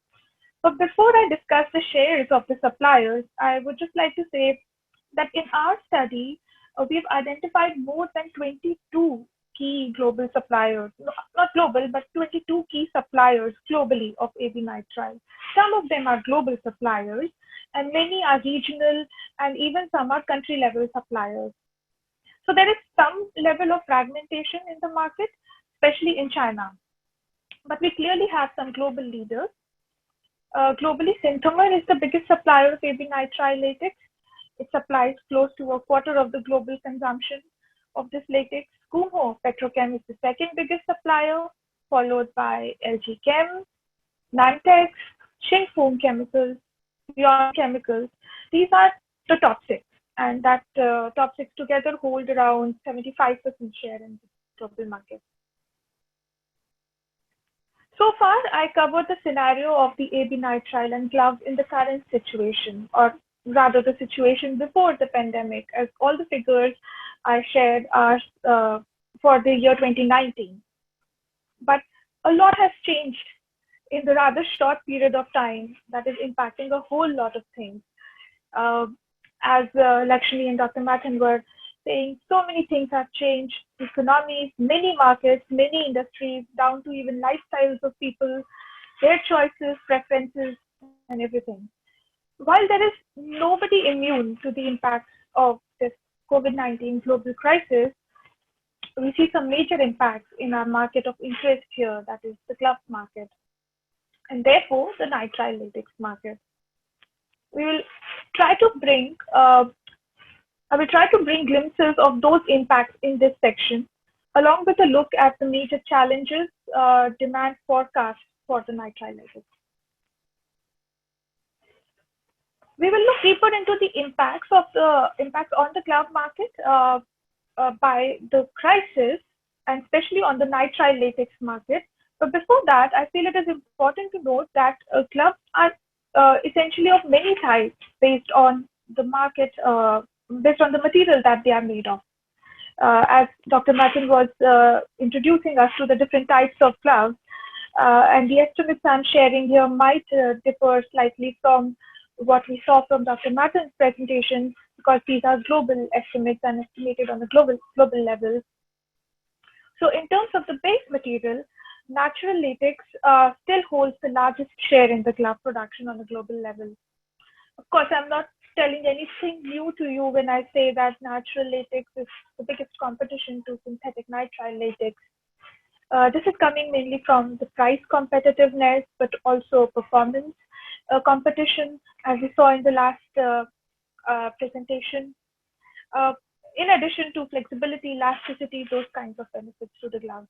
But before I discuss the shares of the suppliers, I would just like to say that in our study, we've identified more than 22 key global suppliers, not global, but 22 key suppliers globally of AB nitrile. Some of them are global suppliers, and many are regional, and even some are country level suppliers. So there is some level of fragmentation in the market, especially in China. But we clearly have some global leaders. Globally, Synthomer is the biggest supplier of AB nitrile latex. It supplies close to a quarter of the global consumption of this latex. Kumho Petrochem is the second biggest supplier, followed by LG Chem, Nantex, Xingfeng Chemicals, Beyond Chemicals. These are the top six, and that top six together hold around 75% share in the global market. So far, I covered the scenario of the AB nitrile and gloves in the current situation, or rather the situation before the pandemic, as all the figures I shared are for the year 2019. But a lot has changed in the rather short period of time that is impacting a whole lot of things. As Lekshmi and Dr. Matthan were saying, so many things have changed: economies, many markets, many industries, down to even lifestyles of people, their choices, preferences, and everything. While there is nobody immune to the impacts of this COVID-19 global crisis, we see some major impacts in our market of interest here, that is the gloves market, and therefore the nitrile latex market. We will try to bring I will try to bring glimpses of those impacts in this section, along with a look at the major challenges, demand forecasts for the nitrile latex. We will look deeper into the impacts on the glove market by the crisis, and especially on the nitrile latex market. But before that, I feel it is important to note that gloves are essentially of many types based on the market, based on the material that they are made of. As Dr. Matthan was introducing us to the different types of gloves, and the estimates I'm sharing here might differ slightly from what we saw from Dr. Matthan's presentation, because these are global estimates and estimated on the global level. So in terms of the base material, natural latex still holds the largest share in the glove production on a global level. Of course, I'm not telling anything new to you when I say that natural latex is the biggest competition to synthetic nitrile latex. This is coming mainly from the price competitiveness, but also performance competition, as we saw in the last presentation. In addition to flexibility, elasticity, those kinds of benefits to the glove.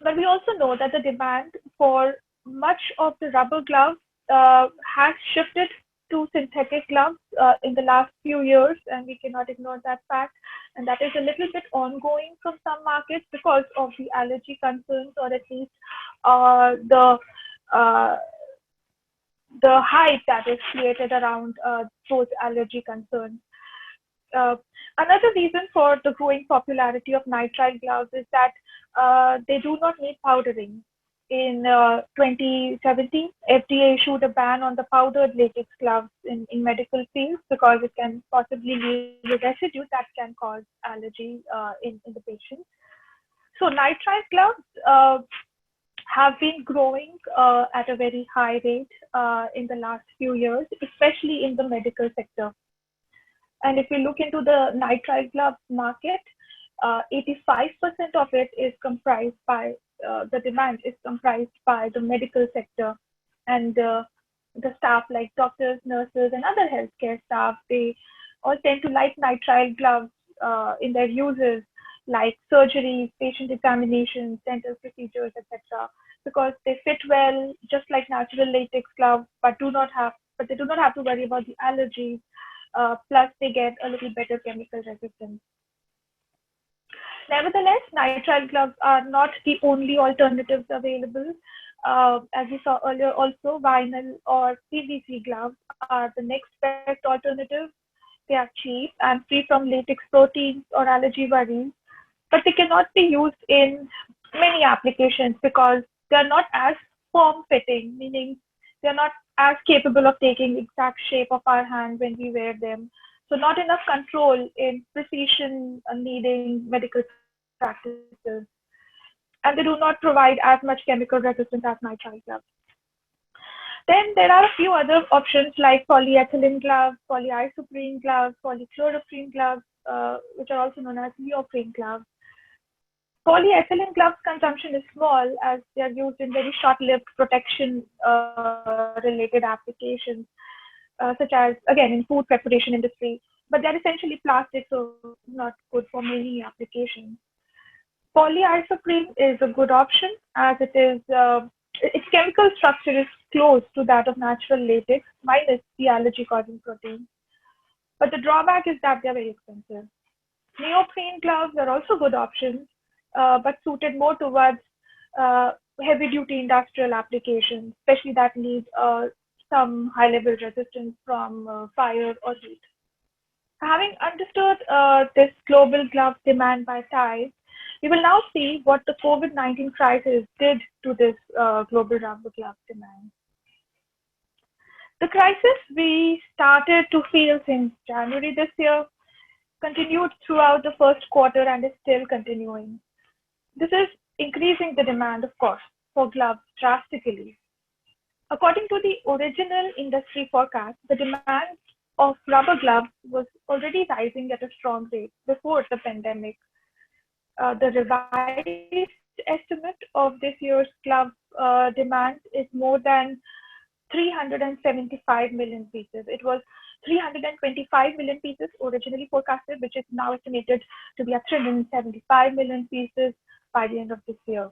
But we also know that the demand for much of the rubber gloves has shifted to synthetic gloves in the last few years, and we cannot ignore that fact. And that is a little bit ongoing from some markets because of the allergy concerns, or at least the hype that is created around those allergy concerns. Another reason for the growing popularity of nitrile gloves is that they do not need powdering. In 2017, FDA issued a ban on the powdered latex gloves in medical fields because it can possibly leave a residue that can cause allergy in the patient. So nitrile gloves have been growing at a very high rate in the last few years, especially in the medical sector. And if we look into the nitrile gloves market, 85% of it is comprised by the demand is comprised by the medical sector, and the staff like doctors, nurses, and other healthcare staff, they all tend to like nitrile gloves in their uses, like surgeries, patient examinations, dental procedures, etc., because they fit well, just like natural latex gloves, but they do not have to worry about the allergies. Plus, they get a little better chemical resistance. Nevertheless, nitrile gloves are not the only alternatives available. As we saw earlier, also vinyl or PVC gloves are the next best alternative. They are cheap and free from latex proteins or allergy worries, but they cannot be used in many applications because they are not as form-fitting, meaning they are not as capable of taking exact shape of our hand when we wear them. So not enough control in precision needing medical practices. And they do not provide as much chemical resistance as nitrile gloves. Then there are a few other options like polyethylene gloves, polyisoprene gloves, polychloroprene gloves, which are also known as neoprene gloves. Polyethylene gloves consumption is small as they are used in very short-lived protection related applications. such as, again, in food preparation industry, but they're essentially plastic, so not good for many applications. Polyisoprene is a good option as it is, its chemical structure is close to that of natural latex minus the allergy-causing protein. But the drawback is that they're very expensive. Neoprene gloves are also good options, but suited more towards heavy-duty industrial applications, especially that need some high-level resistance from fire or heat. Having understood this global glove demand by type, we will now see what the COVID-19 crisis did to this global rubber glove demand. The crisis we started to feel since January this year continued throughout the first quarter and is still continuing. This is increasing the demand, of course, for gloves drastically. According to the original industry forecast, the demand of rubber gloves was already rising at a strong rate before the pandemic. The revised estimate of this year's glove demand is more than 375 million pieces. It was 325 million pieces originally forecasted, which is now estimated to be at 375 million pieces by the end of this year.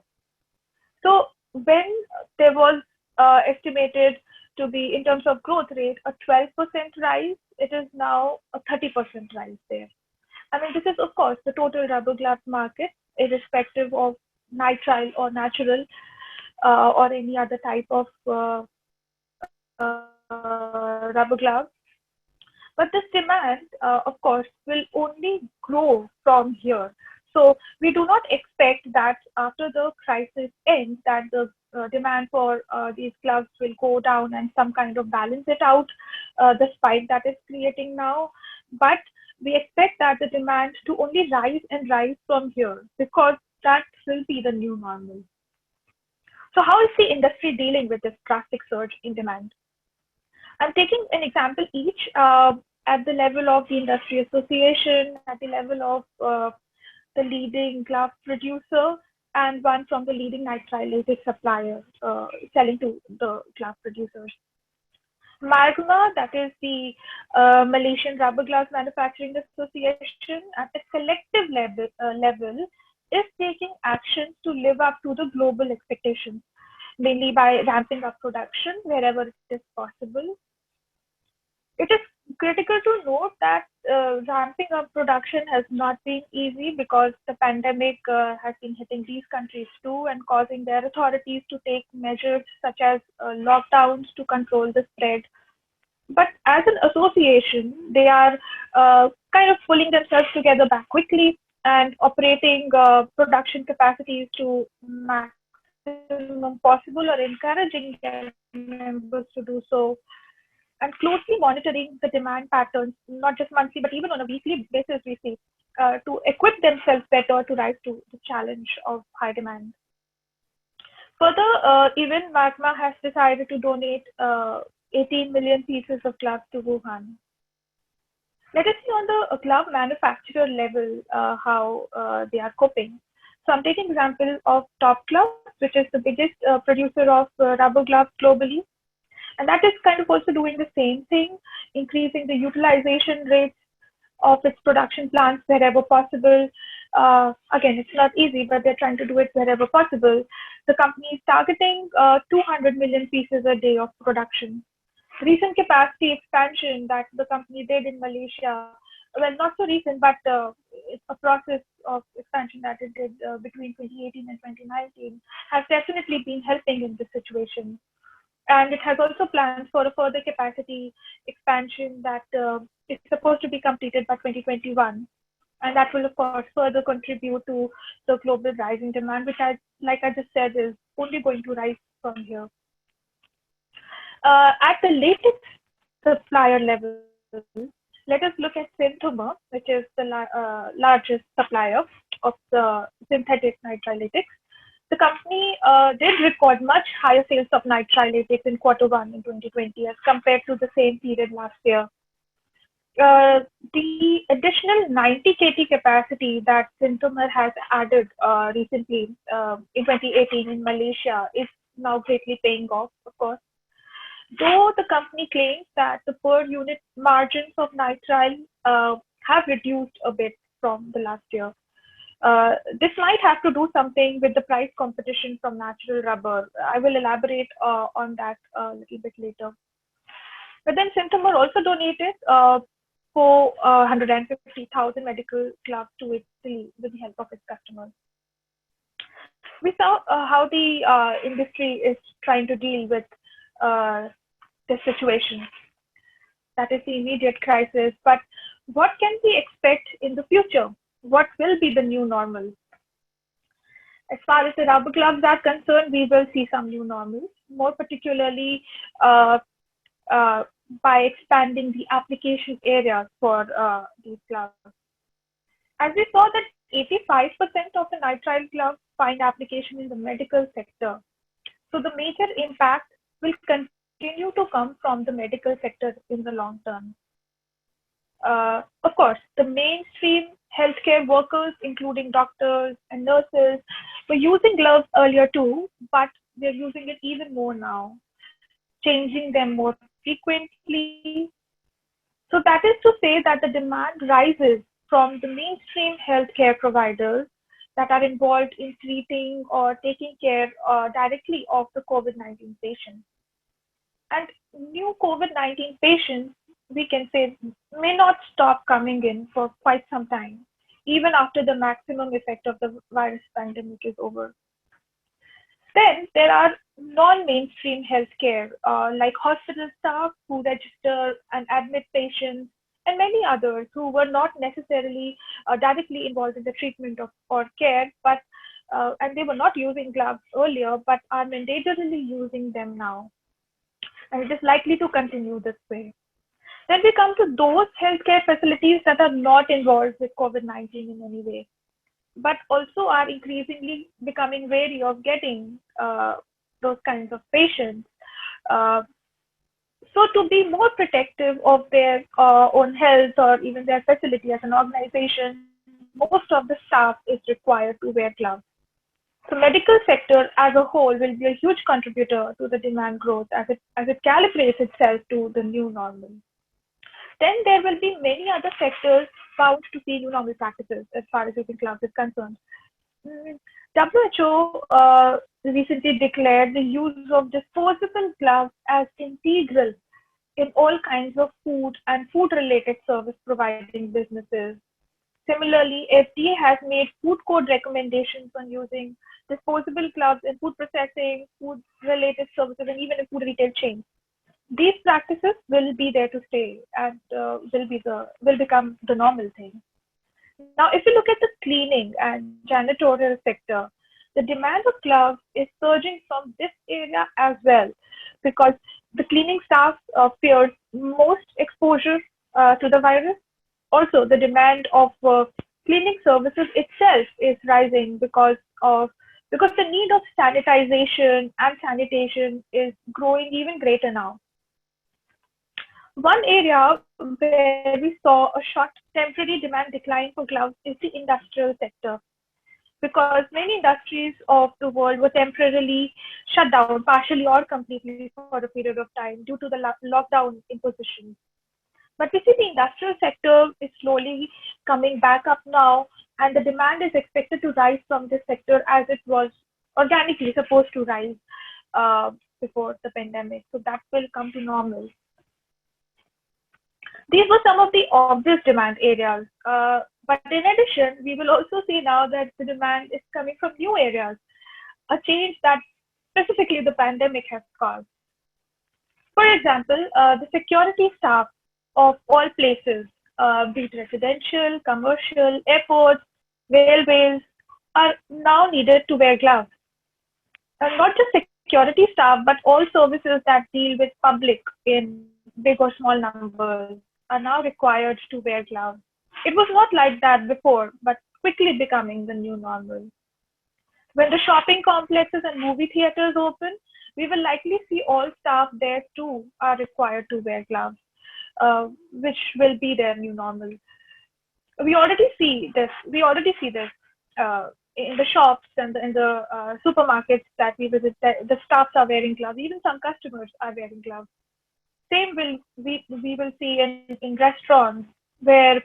So when there was estimated to be, in terms of growth rate, a 12% rise, it is now a 30% rise there. I mean, this is, of course, the total rubber glove market, irrespective of nitrile or natural or any other type of rubber gloves. But this demand, of course, will only grow from here. So we do not expect that after the crisis ends, that the demand for these gloves will go down and some kind of balance it out, the spike that is creating now. But we expect that the demand to only rise and rise from here, because that will be the new normal. So how is the industry dealing with this drastic surge in demand? I'm taking an example each at the level of the industry association, at the level of the leading glove producer, and one from the leading nitrile latex supplier selling to the glove producers. MAGMA, that is the Malaysian Rubber Gloves Manufacturing Association, at the collective level, is taking actions to live up to the global expectations, mainly by ramping up production wherever it is possible. It is critical to note that ramping up production has not been easy, because the pandemic has been hitting these countries too and causing their authorities to take measures such as lockdowns to control the spread. But as an association, they are kind of pulling themselves together back quickly and operating production capacities to maximum possible, or encouraging their members to do so, and closely monitoring the demand patterns, not just monthly, but even on a weekly basis, we see, to equip themselves better to rise to the challenge of high demand. Further, even MAGMA has decided to donate 18 million pieces of gloves to Wuhan. Let us see on the glove manufacturer level how they are coping. So I'm taking example of Top Gloves, which is the biggest producer of rubber gloves globally. And that is kind of also doing the same thing, increasing the utilization rates of its production plants wherever possible. Again, it's not easy, but they're trying to do it wherever possible. The company is targeting 200 million pieces a day of production. Recent capacity expansion that the company did in Malaysia, well, not so recent, but it's a process of expansion that it did between 2018 and 2019, has definitely been helping in this situation. And it has also plans for a further capacity expansion that is supposed to be completed by 2021. And that will, of course, further contribute to the global rising demand, which, like I just said, is only going to rise from here. At the latex supplier level, let us look at Synthomer, which is the largest supplier of the synthetic nitrile latex. The company did record much higher sales of nitrile latex in Q1 in 2020 as compared to the same period last year. The additional 90 KT capacity that Synthomer has added recently in 2018 in Malaysia is now greatly paying off, of course. Though the company claims that the per unit margins of nitrile have reduced a bit from the last year. This might have to do something with the price competition from natural rubber. I will elaborate on that a little bit later. But then Synthomer also donated 450,000 medical gloves to Italy with the help of its customers. We saw how the industry is trying to deal with this situation. That is the immediate crisis. But what can we expect in the future? What will be the new normal? As far as the rubber gloves are concerned, we will see some new normals, more particularly by expanding the application areas for these gloves. As we saw that 85% of the nitrile gloves find application in the medical sector. So the major impact will continue to come from the medical sector in the long term. Of course, the mainstream healthcare workers, including doctors and nurses, were using gloves earlier too, but they're using it even more now, changing them more frequently. So that is to say that the demand rises from the mainstream healthcare providers that are involved in treating or taking care directly of the COVID-19 patients. And new COVID-19 patients, we can say, may not stop coming in for quite some time, even after the maximum effect of the virus pandemic is over. Then there are non-mainstream healthcare, like hospital staff who register and admit patients, and many others who were not necessarily directly involved in the treatment of or care, but and they were not using gloves earlier, but are mandatorily using them now. And it is likely to continue this way. Then we come to those healthcare facilities that are not involved with COVID-19 in any way, but also are increasingly becoming wary of getting those kinds of patients. So to be more protective of their own health or even their facility as an organization, most of the staff is required to wear gloves. So medical sector as a whole will be a huge contributor to the demand growth as it calibrates itself to the new normal. Then there will be many other sectors bound to see new normal practices as far as using gloves is concerned. WHO recently declared the use of disposable gloves as integral in all kinds of food and food-related service providing businesses. Similarly, FDA has made food code recommendations on using disposable gloves in food processing, food-related services, and even in food retail chains. These practices will be there to stay and will become the normal thing. Now, if you look at the cleaning and janitorial sector, the demand of gloves is surging from this area as well, because the cleaning staff fears most exposure to the virus. Also, the demand of cleaning services itself is rising because the need of sanitization and sanitation is growing even greater now. One area where we saw a short temporary demand decline for gloves is the industrial sector, because many industries of the world were temporarily shut down, partially or completely for a period of time due to the lockdown impositions. But we see the industrial sector is slowly coming back up now, and the demand is expected to rise from this sector as it was organically supposed to rise before the pandemic. So that will come to normal. These were some of the obvious demand areas. But in addition, we will also see now that the demand is coming from new areas, a change that specifically the pandemic has caused. For example, the security staff of all places, be it residential, commercial, airports, railways, are now needed to wear gloves. And not just security staff, but all services that deal with public in big or small numbers are now required to wear gloves. It was not like that before, but quickly becoming the new normal. When the shopping complexes and movie theaters open, we will likely see all staff there too are required to wear gloves, which will be their new normal. We already see this. In the shops and in the supermarkets that we visit. The staffs are wearing gloves. Even some customers are wearing gloves. same we will see in restaurants where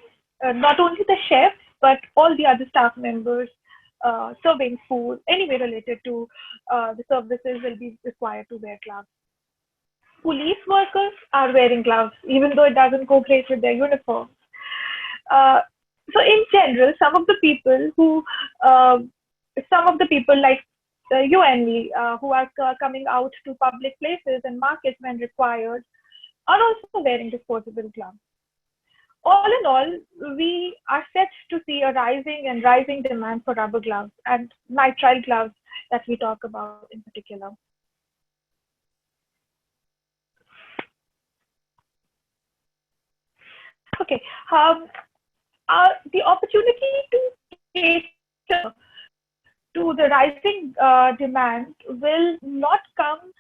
not only the chefs but all the other staff members serving food anyway related to the services will be required to wear gloves. Police workers are wearing gloves even though it doesn't go great with their uniform. Uh, so in general, some of the people like you and me who are coming out to public places and markets when required are also wearing disposable gloves. All in all, we are set to see a rising demand for rubber gloves and nitrile gloves that we talk about in particular. Okay, the opportunity to cater to the rising demand will not come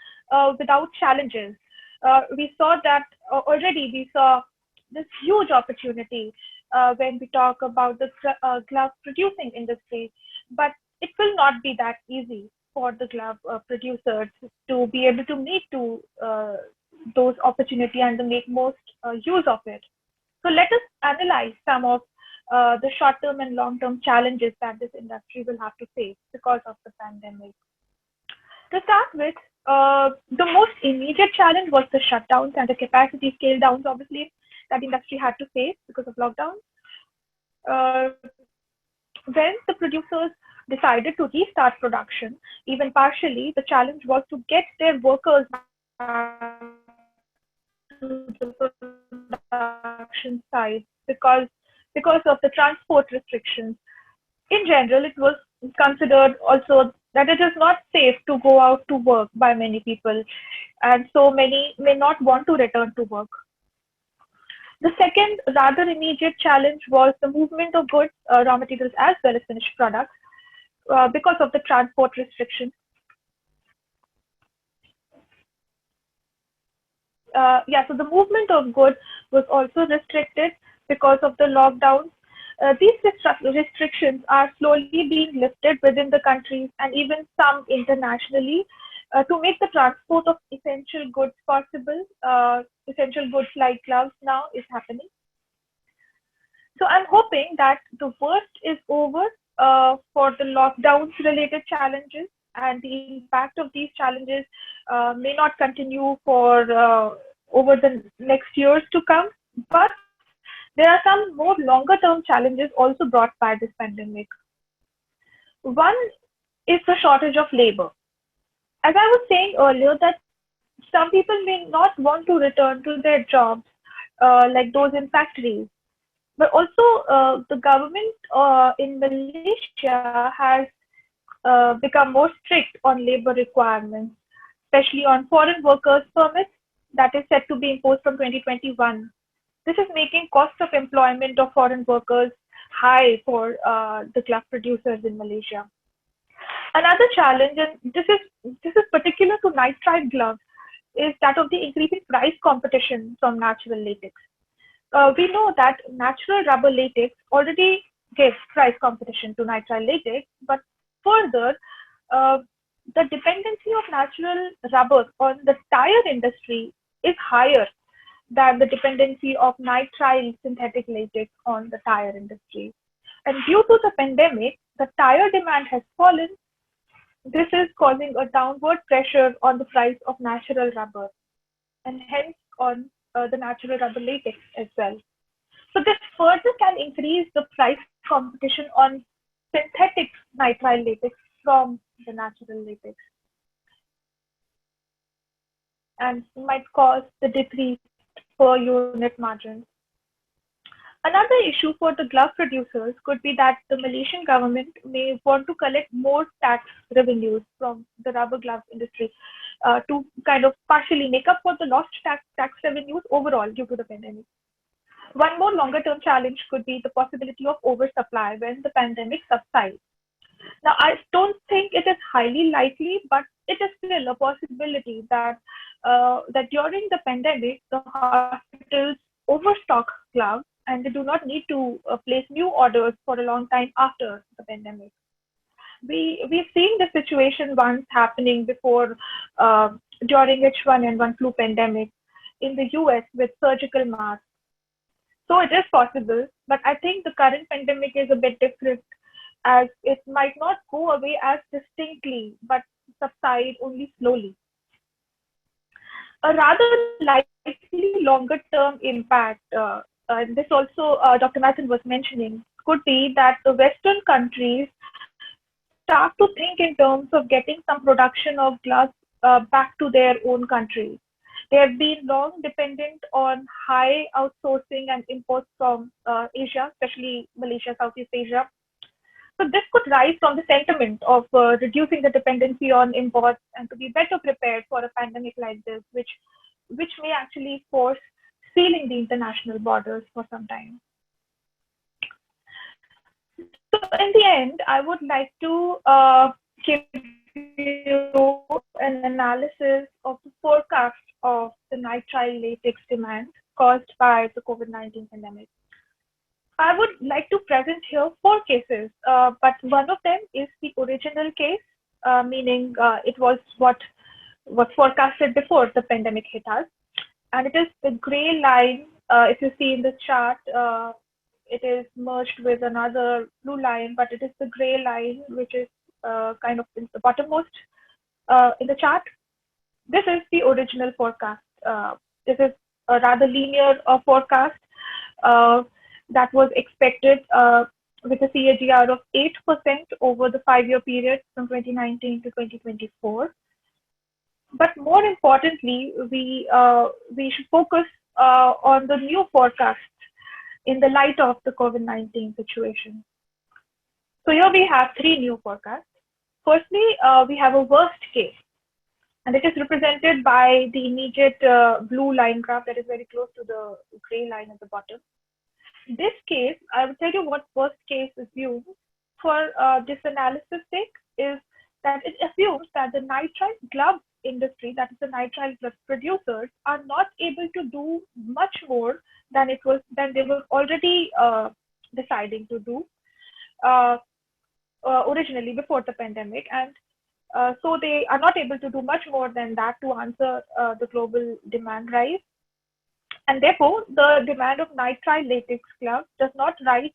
without challenges. We saw that already. We saw this huge opportunity when we talk about the glove producing industry, but it will not be that easy for the glove producers to be able to meet to those opportunity and to make most use of it. So let us analyze some of the short-term and long-term challenges that this industry will have to face because of the pandemic. To start with, the most immediate challenge was the shutdowns and the capacity scale downs, obviously, that the industry had to face because of lockdown. When the producers decided to restart production, even partially, the challenge was to get their workers back to the production site because of the transport restrictions. In general, it was considered also that it is not safe to go out to work by many people, and so many may not want to return to work. The second rather immediate challenge was the movement of goods, raw materials as well as finished products because of the transport restrictions. So the movement of goods was also restricted because of the lockdowns. These restrictions are slowly being lifted within the countries and even some internationally to make the transport of essential goods possible. Essential goods like gloves now is happening. So I'm hoping that the worst is over for the lockdowns related challenges, and the impact of these challenges may not continue for over the next years to come. But there are some more longer term challenges also brought by this pandemic. One is the shortage of labor. As I was saying earlier, that some people may not want to return to their jobs, like those in factories. But also, the government in Malaysia has become more strict on labor requirements, especially on foreign workers' permits that is set to be imposed from 2021. This is making cost of employment of foreign workers high for the glove producers in Malaysia. Another challenge, and this is particular to nitrile gloves, is that of the increasing price competition from natural latex. We know that natural rubber latex already gives price competition to nitrile latex, but further, the dependency of natural rubber on the tire industry is higher than the dependency of nitrile synthetic latex on the tire industry. And due to the pandemic, the tire demand has fallen. This is causing a downward pressure on the price of natural rubber and hence on the natural rubber latex as well. So this further can increase the price competition on synthetic nitrile latex from the natural latex and might cause the decrease per unit margins. Another issue for the glove producers could be that the Malaysian government may want to collect more tax revenues from the rubber glove industry to kind of partially make up for the lost tax revenues overall due to the pandemic. One more longer term challenge could be the possibility of oversupply when the pandemic subsides. Now, I don't think it is highly likely, but it is still a possibility that during the pandemic, the hospitals overstock gloves and they do not need to place new orders for a long time after the pandemic. We've seen this situation once happening before during H1N1 flu pandemic. in the US with surgical masks. So it is possible, but I think the current pandemic is a bit different, as it might not go away as distinctly, but subside only slowly. A rather likely longer term impact, and this also Dr. Matthan was mentioning, could be that the Western countries start to think in terms of getting some production of glass back to their own countries. They have been long dependent on high outsourcing and imports from Asia, especially Malaysia, Southeast Asia. So this could rise from the sentiment of reducing the dependency on imports and to be better prepared for a pandemic like this, which may actually force sealing the international borders for some time. So in the end, I would like to give you an analysis of the forecast of the nitrile latex demand caused by the COVID-19 pandemic. I would like to present here 4 cases, but one of them is the original case, meaning it was what was forecasted before the pandemic hit us. And it is the gray line, if you see in this chart, it is merged with another blue line, but it is the gray line, which is kind of in the bottommost in the chart. This is the original forecast. This is a rather linear forecast that was expected with a CAGR of 8% over the 5-year period from 2019 to 2024. But more importantly, we should focus on the new forecast in the light of the COVID-19 situation. So here we have 3 new forecasts. Firstly, we have a worst case, and it is represented by the immediate blue line graph that is very close to the gray line at the bottom. This case, I will tell you what worst case assumes for this analysis sake is that it assumes that the nitrile glove industry, that is the nitrile glove producers, are not able to do much more than they were already deciding to do originally before the pandemic, and so they are not able to do much more than that to answer the global demand rise. And therefore, the demand of nitrile latex gloves does not rise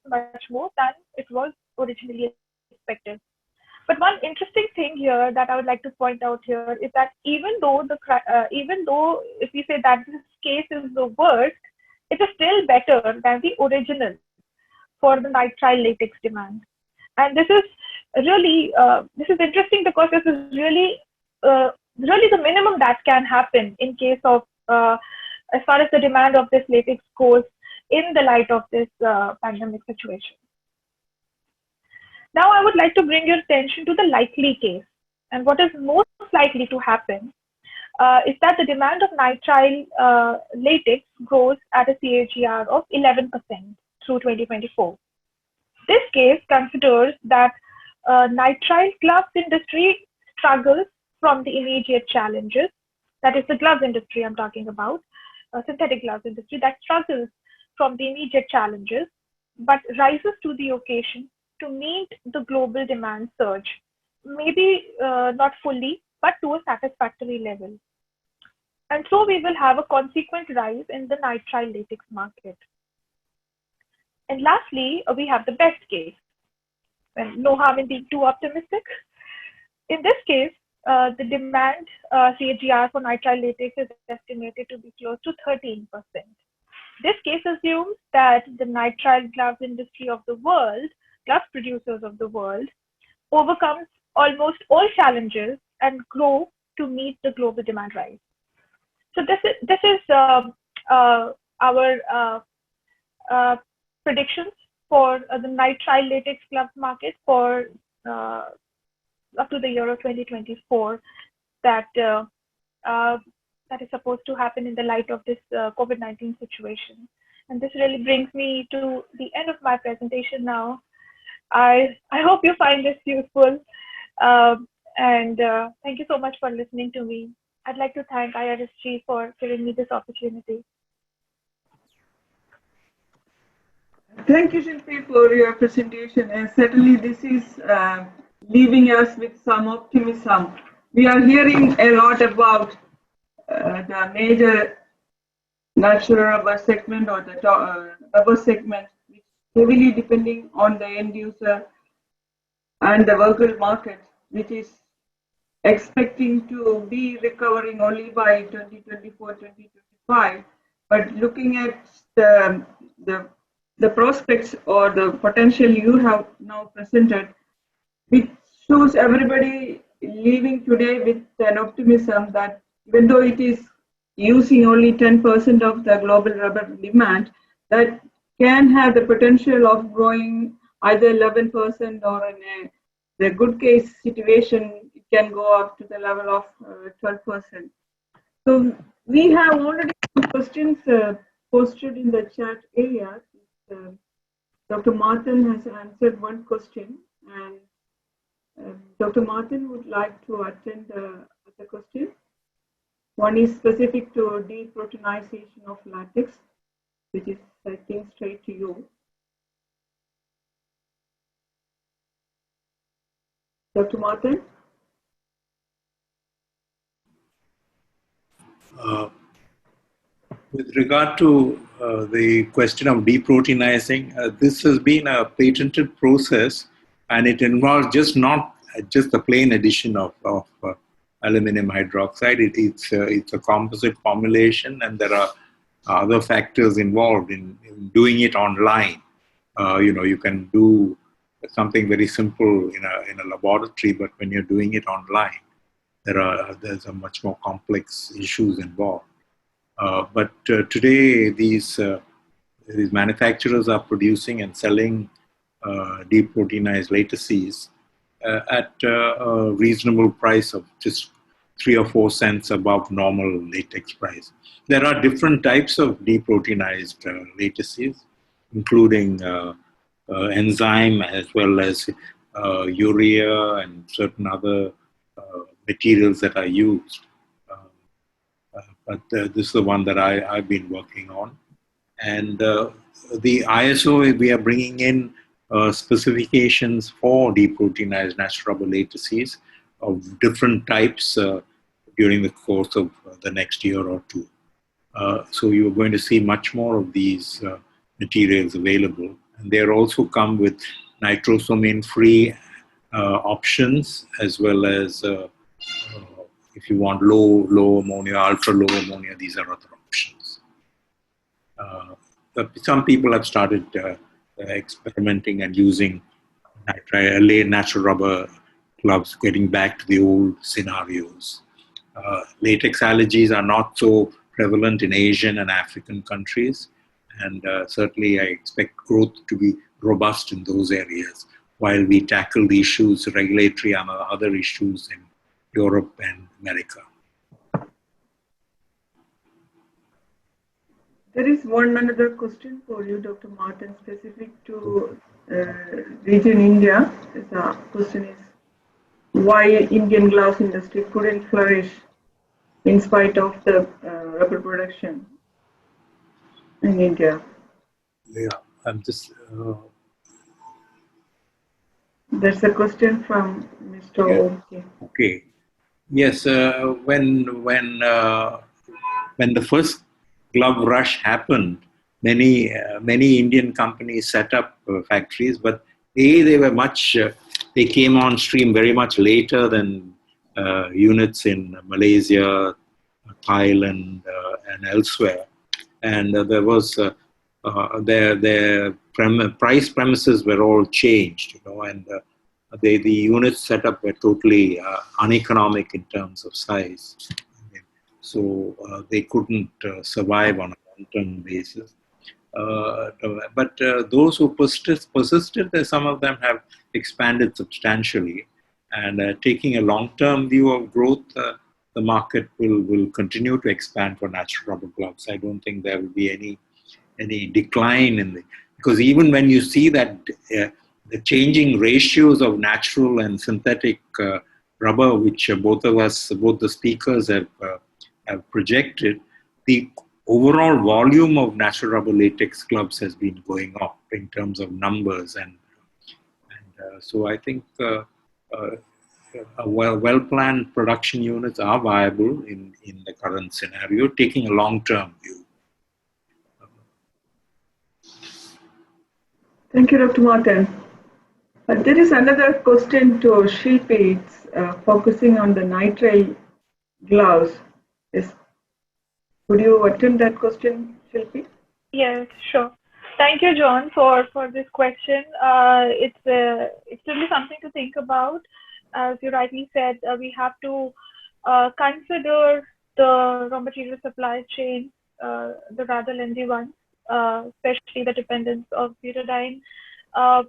much more than it was originally expected. But one interesting thing here that I would like to point out here is that even though if we say that this case is the worst, it is still better than the original for the nitrile latex demand. And this is really interesting because this is really the minimum that can happen in case of as far as the demand of this latex goes in the light of this pandemic situation. Now I would like to bring your attention to the likely case. And what is most likely to happen is that the demand of nitrile latex grows at a CAGR of 11% through 2024. This case considers that nitrile gloves industry struggles from the immediate challenges. That is the gloves industry I'm talking about, synthetic gloves industry that struggles from the immediate challenges, but rises to the occasion to meet the global demand surge, maybe not fully, but to a satisfactory level. And so we will have a consequent rise in the nitrile latex market. And lastly, we have the best case. Well, no harm in being too optimistic. In this case, the demand CAGR for nitrile latex is estimated to be close to 13%. This case assumes that the nitrile gloves industry of the world, glove producers of the world, overcomes almost all challenges and grow to meet the global demand rise. So this is our predictions for the nitrile latex gloves market for up to the year of 2024 that is supposed to happen in the light of this COVID-19 situation. And this really brings me to the end of my presentation now. I hope you find this useful, and thank you so much for listening to me. I'd like to thank IRSG for giving me this opportunity. Thank you, Shilpi, for your presentation. And certainly this is leaving us with some optimism. We are hearing a lot about the major natural rubber segment or the rubber segment, which heavily depending on the end user and the worker market, which is expecting to be recovering only by 2024, 2025. But looking at the, the prospects or the potential you have now presented, which shows everybody leaving today with an optimism that even though it is using only 10% of the global rubber demand, that can have the potential of growing either 11% or in the good case situation, it can go up to the level of 12%. So we have already some questions posted in the chat area. Uh, Dr. Matthan has answered one question, and Dr. Matthan would like to attend the question. One is specific to deproteinization of latex, which is, I think, straight to you. Dr. Matthan? With regard to the question of deproteinizing, this has been a patented process, and it involves not just the plain addition of aluminum hydroxide. It's a composite formulation, and there are other factors involved in doing it online. You can do something very simple in a laboratory, but when you're doing it online, there's a much more complex issues involved. But today, these manufacturers are producing and selling deproteinized lattices at a reasonable price of just 3 or 4 cents above normal latex price. There are different types of deproteinized lattices, including enzyme as well as urea and certain other materials that are used. But this is the one that I've been working on. And the ISO, we are bringing in specifications for deproteinized natural rubber lattices of different types during the course of the next year or two. So you're going to see much more of these materials available. And they also come with nitrosamine-free options, as well as if you want low ammonia, ultra low ammonia, these are other options. But some people have started experimenting and using natural rubber gloves, getting back to the old scenarios. Latex allergies are not so prevalent in Asian and African countries, and certainly I expect growth to be robust in those areas while we tackle the issues, regulatory and other issues in Europe and America. There is one another question for you, Dr. Matthan, specific to region India. The question is, why Indian gloves industry couldn't flourish in spite of the rubber production in India? Yeah, I'm just... There's a question from Mr. Yeah. Okay. Yes, when the first glove rush happened, many Indian companies set up factories, but they came on stream very much later than units in Malaysia, Thailand, and elsewhere. And there was their price premises were all changed, and the units set up were totally uneconomic in terms of size. So they couldn't survive on a long-term basis. But those who persisted, some of them have expanded substantially. And taking a long-term view of growth, the market will continue to expand for natural rubber gloves. I don't think there will be any decline because even when you see that the changing ratios of natural and synthetic rubber, which both the speakers have projected, the overall volume of natural rubber latex gloves has been going up in terms of numbers, and so I think well-planned production units are viable in the current scenario, taking a long-term view. Thank you, Dr. Matthan. There is another question to Shilpi. It's focusing on the nitrile gloves. Yes. Would you attend that question, Shilpi? Yes, sure. Thank you, John, for this question. It's really something to think about. As you rightly said, we have to consider the raw material supply chain, the rather lengthy one, especially the dependence of butadiene. Uh,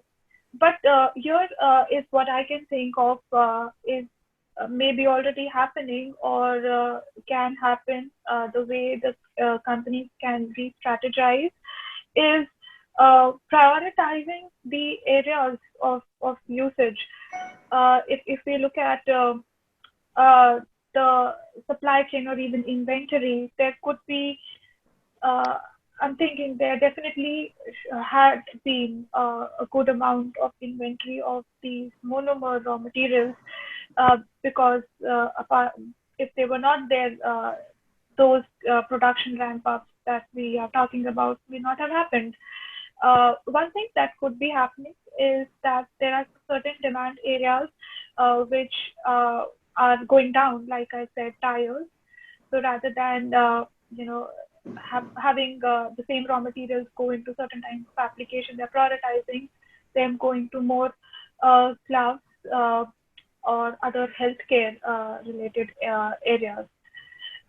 but here is what I can think of is maybe already happening or can happen. The way the companies can re-strategize is prioritizing the areas of usage. If we look at uh, the supply chain or even inventory, there could be I'm thinking there definitely had been a good amount of inventory of these monomer raw materials because if they were not there, those production ramp ups that we are talking about may not have happened. One thing that could be happening is that there are certain demand areas which are going down, like I said, tires. So rather than you know having the same raw materials go into certain types of application, they're prioritizing them going to more gloves or other healthcare related areas.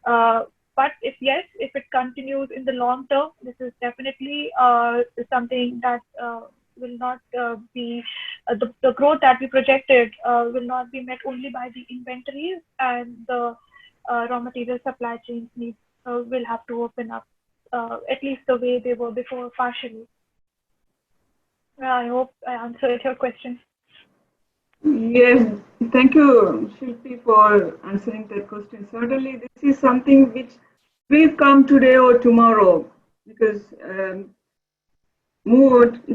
Uh, but if it continues in the long term, this is definitely something that will not be the growth that we projected will not be met only by the inventories, and the raw material supply chains needs will have to open up, at least the way they were before, partially. I hope I answered your question. Yes, thank you, Shilpi, for answering that question. Certainly, this is something which will come today or tomorrow because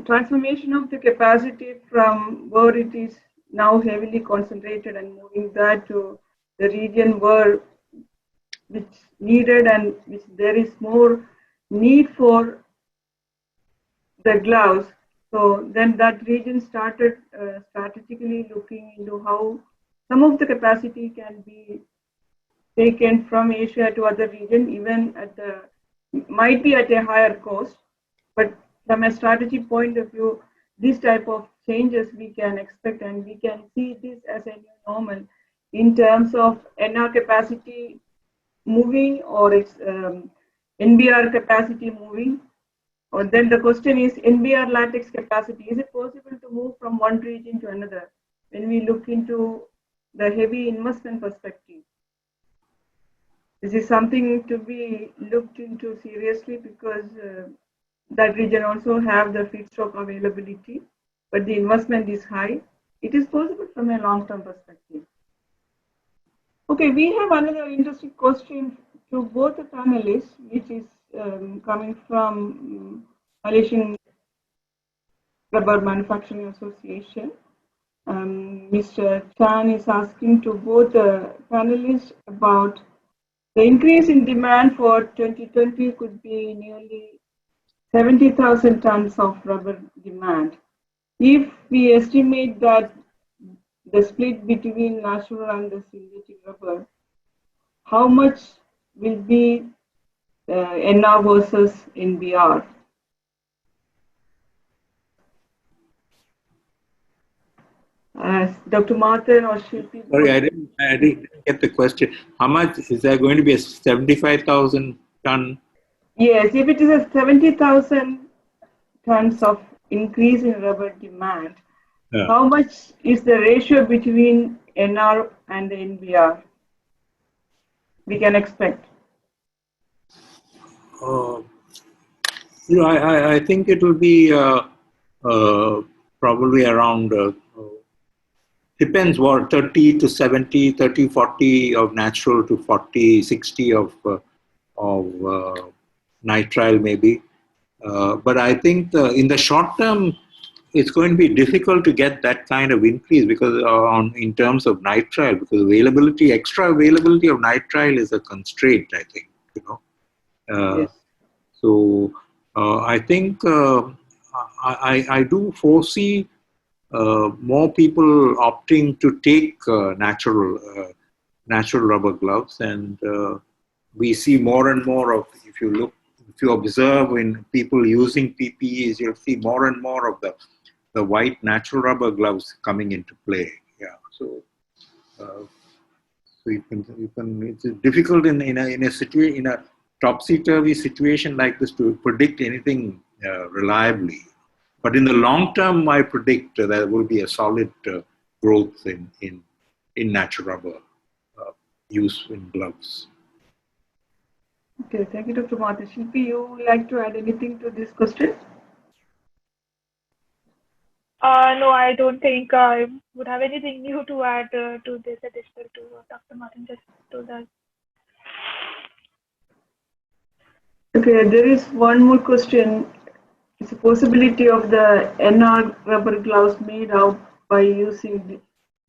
transformation of the capacity from where it is now heavily concentrated and moving that to the region where which needed and which there is more need for the gloves. So then that region started strategically looking into how some of the capacity can be taken from Asia to other region, even at the might be at a higher cost, but from a strategy point of view, this type of changes we can expect, and we can see this as a new normal in terms of NR capacity moving or its NBR capacity moving. Or then the question is NBR latex capacity. Is it possible to move from one region to another when we look into the heavy investment perspective? This is something to be looked into seriously because that region also have the feedstock availability, but the investment is high. It is possible from a long-term perspective. Okay, we have another interesting question to both the panelists, which is coming from Malaysian Rubber Manufacturing Association. Mr. Chan is asking to both the panelists about the increase in demand for 2020 could be nearly 70,000 tons of rubber demand. If we estimate that the split between natural and the synthetic rubber, how much will be NR versus NBR? Dr. Matthan or Shilpi? Sorry, I didn't get the question. How much is there going to be a 75,000 ton? Yes, if it is a 70,000 tons of increase in rubber demand, how much is the ratio between NR and the NBR we can expect? I think it will be probably around, depends what, 30 to 70, 30, 40 of natural to 40, 60 of nitrile maybe. But I think in the short term, it's going to be difficult to get that kind of increase because in terms of nitrile, because extra availability of nitrile is a constraint, I think, Yes. So I think I do foresee more people opting to take natural rubber gloves, and we see more and more of, if you observe in people using PPEs, you'll see more and more of the white natural rubber gloves coming into play. Yeah, so you can it's difficult in a topsy-turvy situation like this to predict anything reliably. But in the long term, I predict there will be a solid growth in natural rubber use in gloves. Okay, thank you, Dr. Matthan. Shilpi, you would like to add anything to this question? No, I don't think I would have anything new to add to this additional to what Dr. Matthan just told us. Okay, there is one more question. It's a possibility of the NR rubber gloves made out by using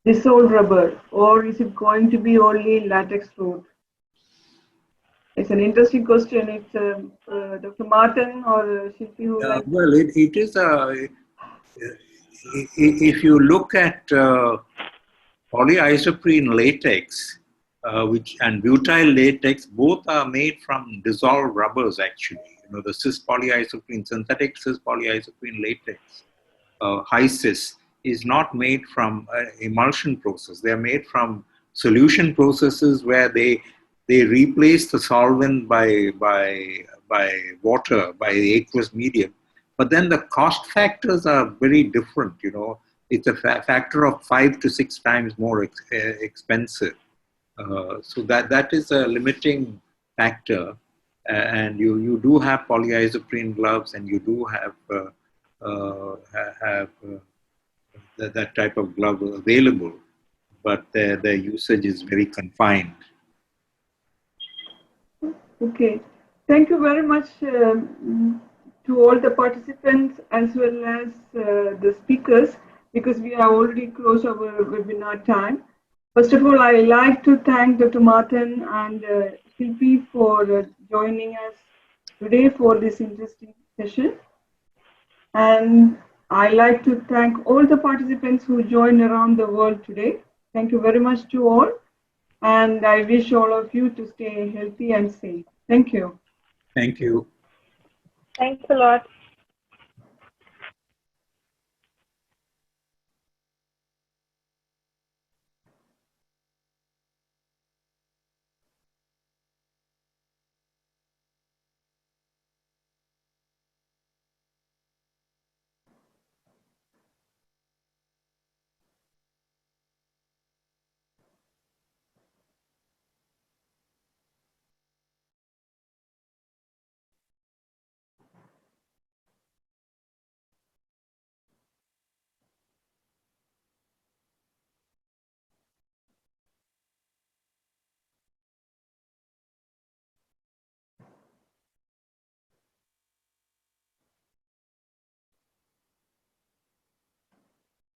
dissolved rubber, or is it going to be only latex route? It's an interesting question. It's Dr. Matthan or Shilpi who like. Well, it is if you look at polyisoprene latex, and butyl latex, both are made from dissolved rubbers. Actually, the cis polyisoprene, synthetic cis polyisoprene latex, high cis, is not made from emulsion process. They are made from solution processes where they replace the solvent by water, by the aqueous medium. But then the cost factors are very different. It's a factor of 5 to 6 times more expensive. So that is a limiting factor. And you do have polyisoprene gloves, and you do have that type of glove available, but their usage is very confined. Okay, thank you very much to all the participants as well as the speakers, because we have already closed our webinar time. First of all, I like to thank Dr. Matthan and Shilpi for joining us today for this interesting session. And I like to thank all the participants who joined around the world today. Thank you very much to all. And I wish all of you to stay healthy and safe. Thank you. Thank you. Thanks a lot.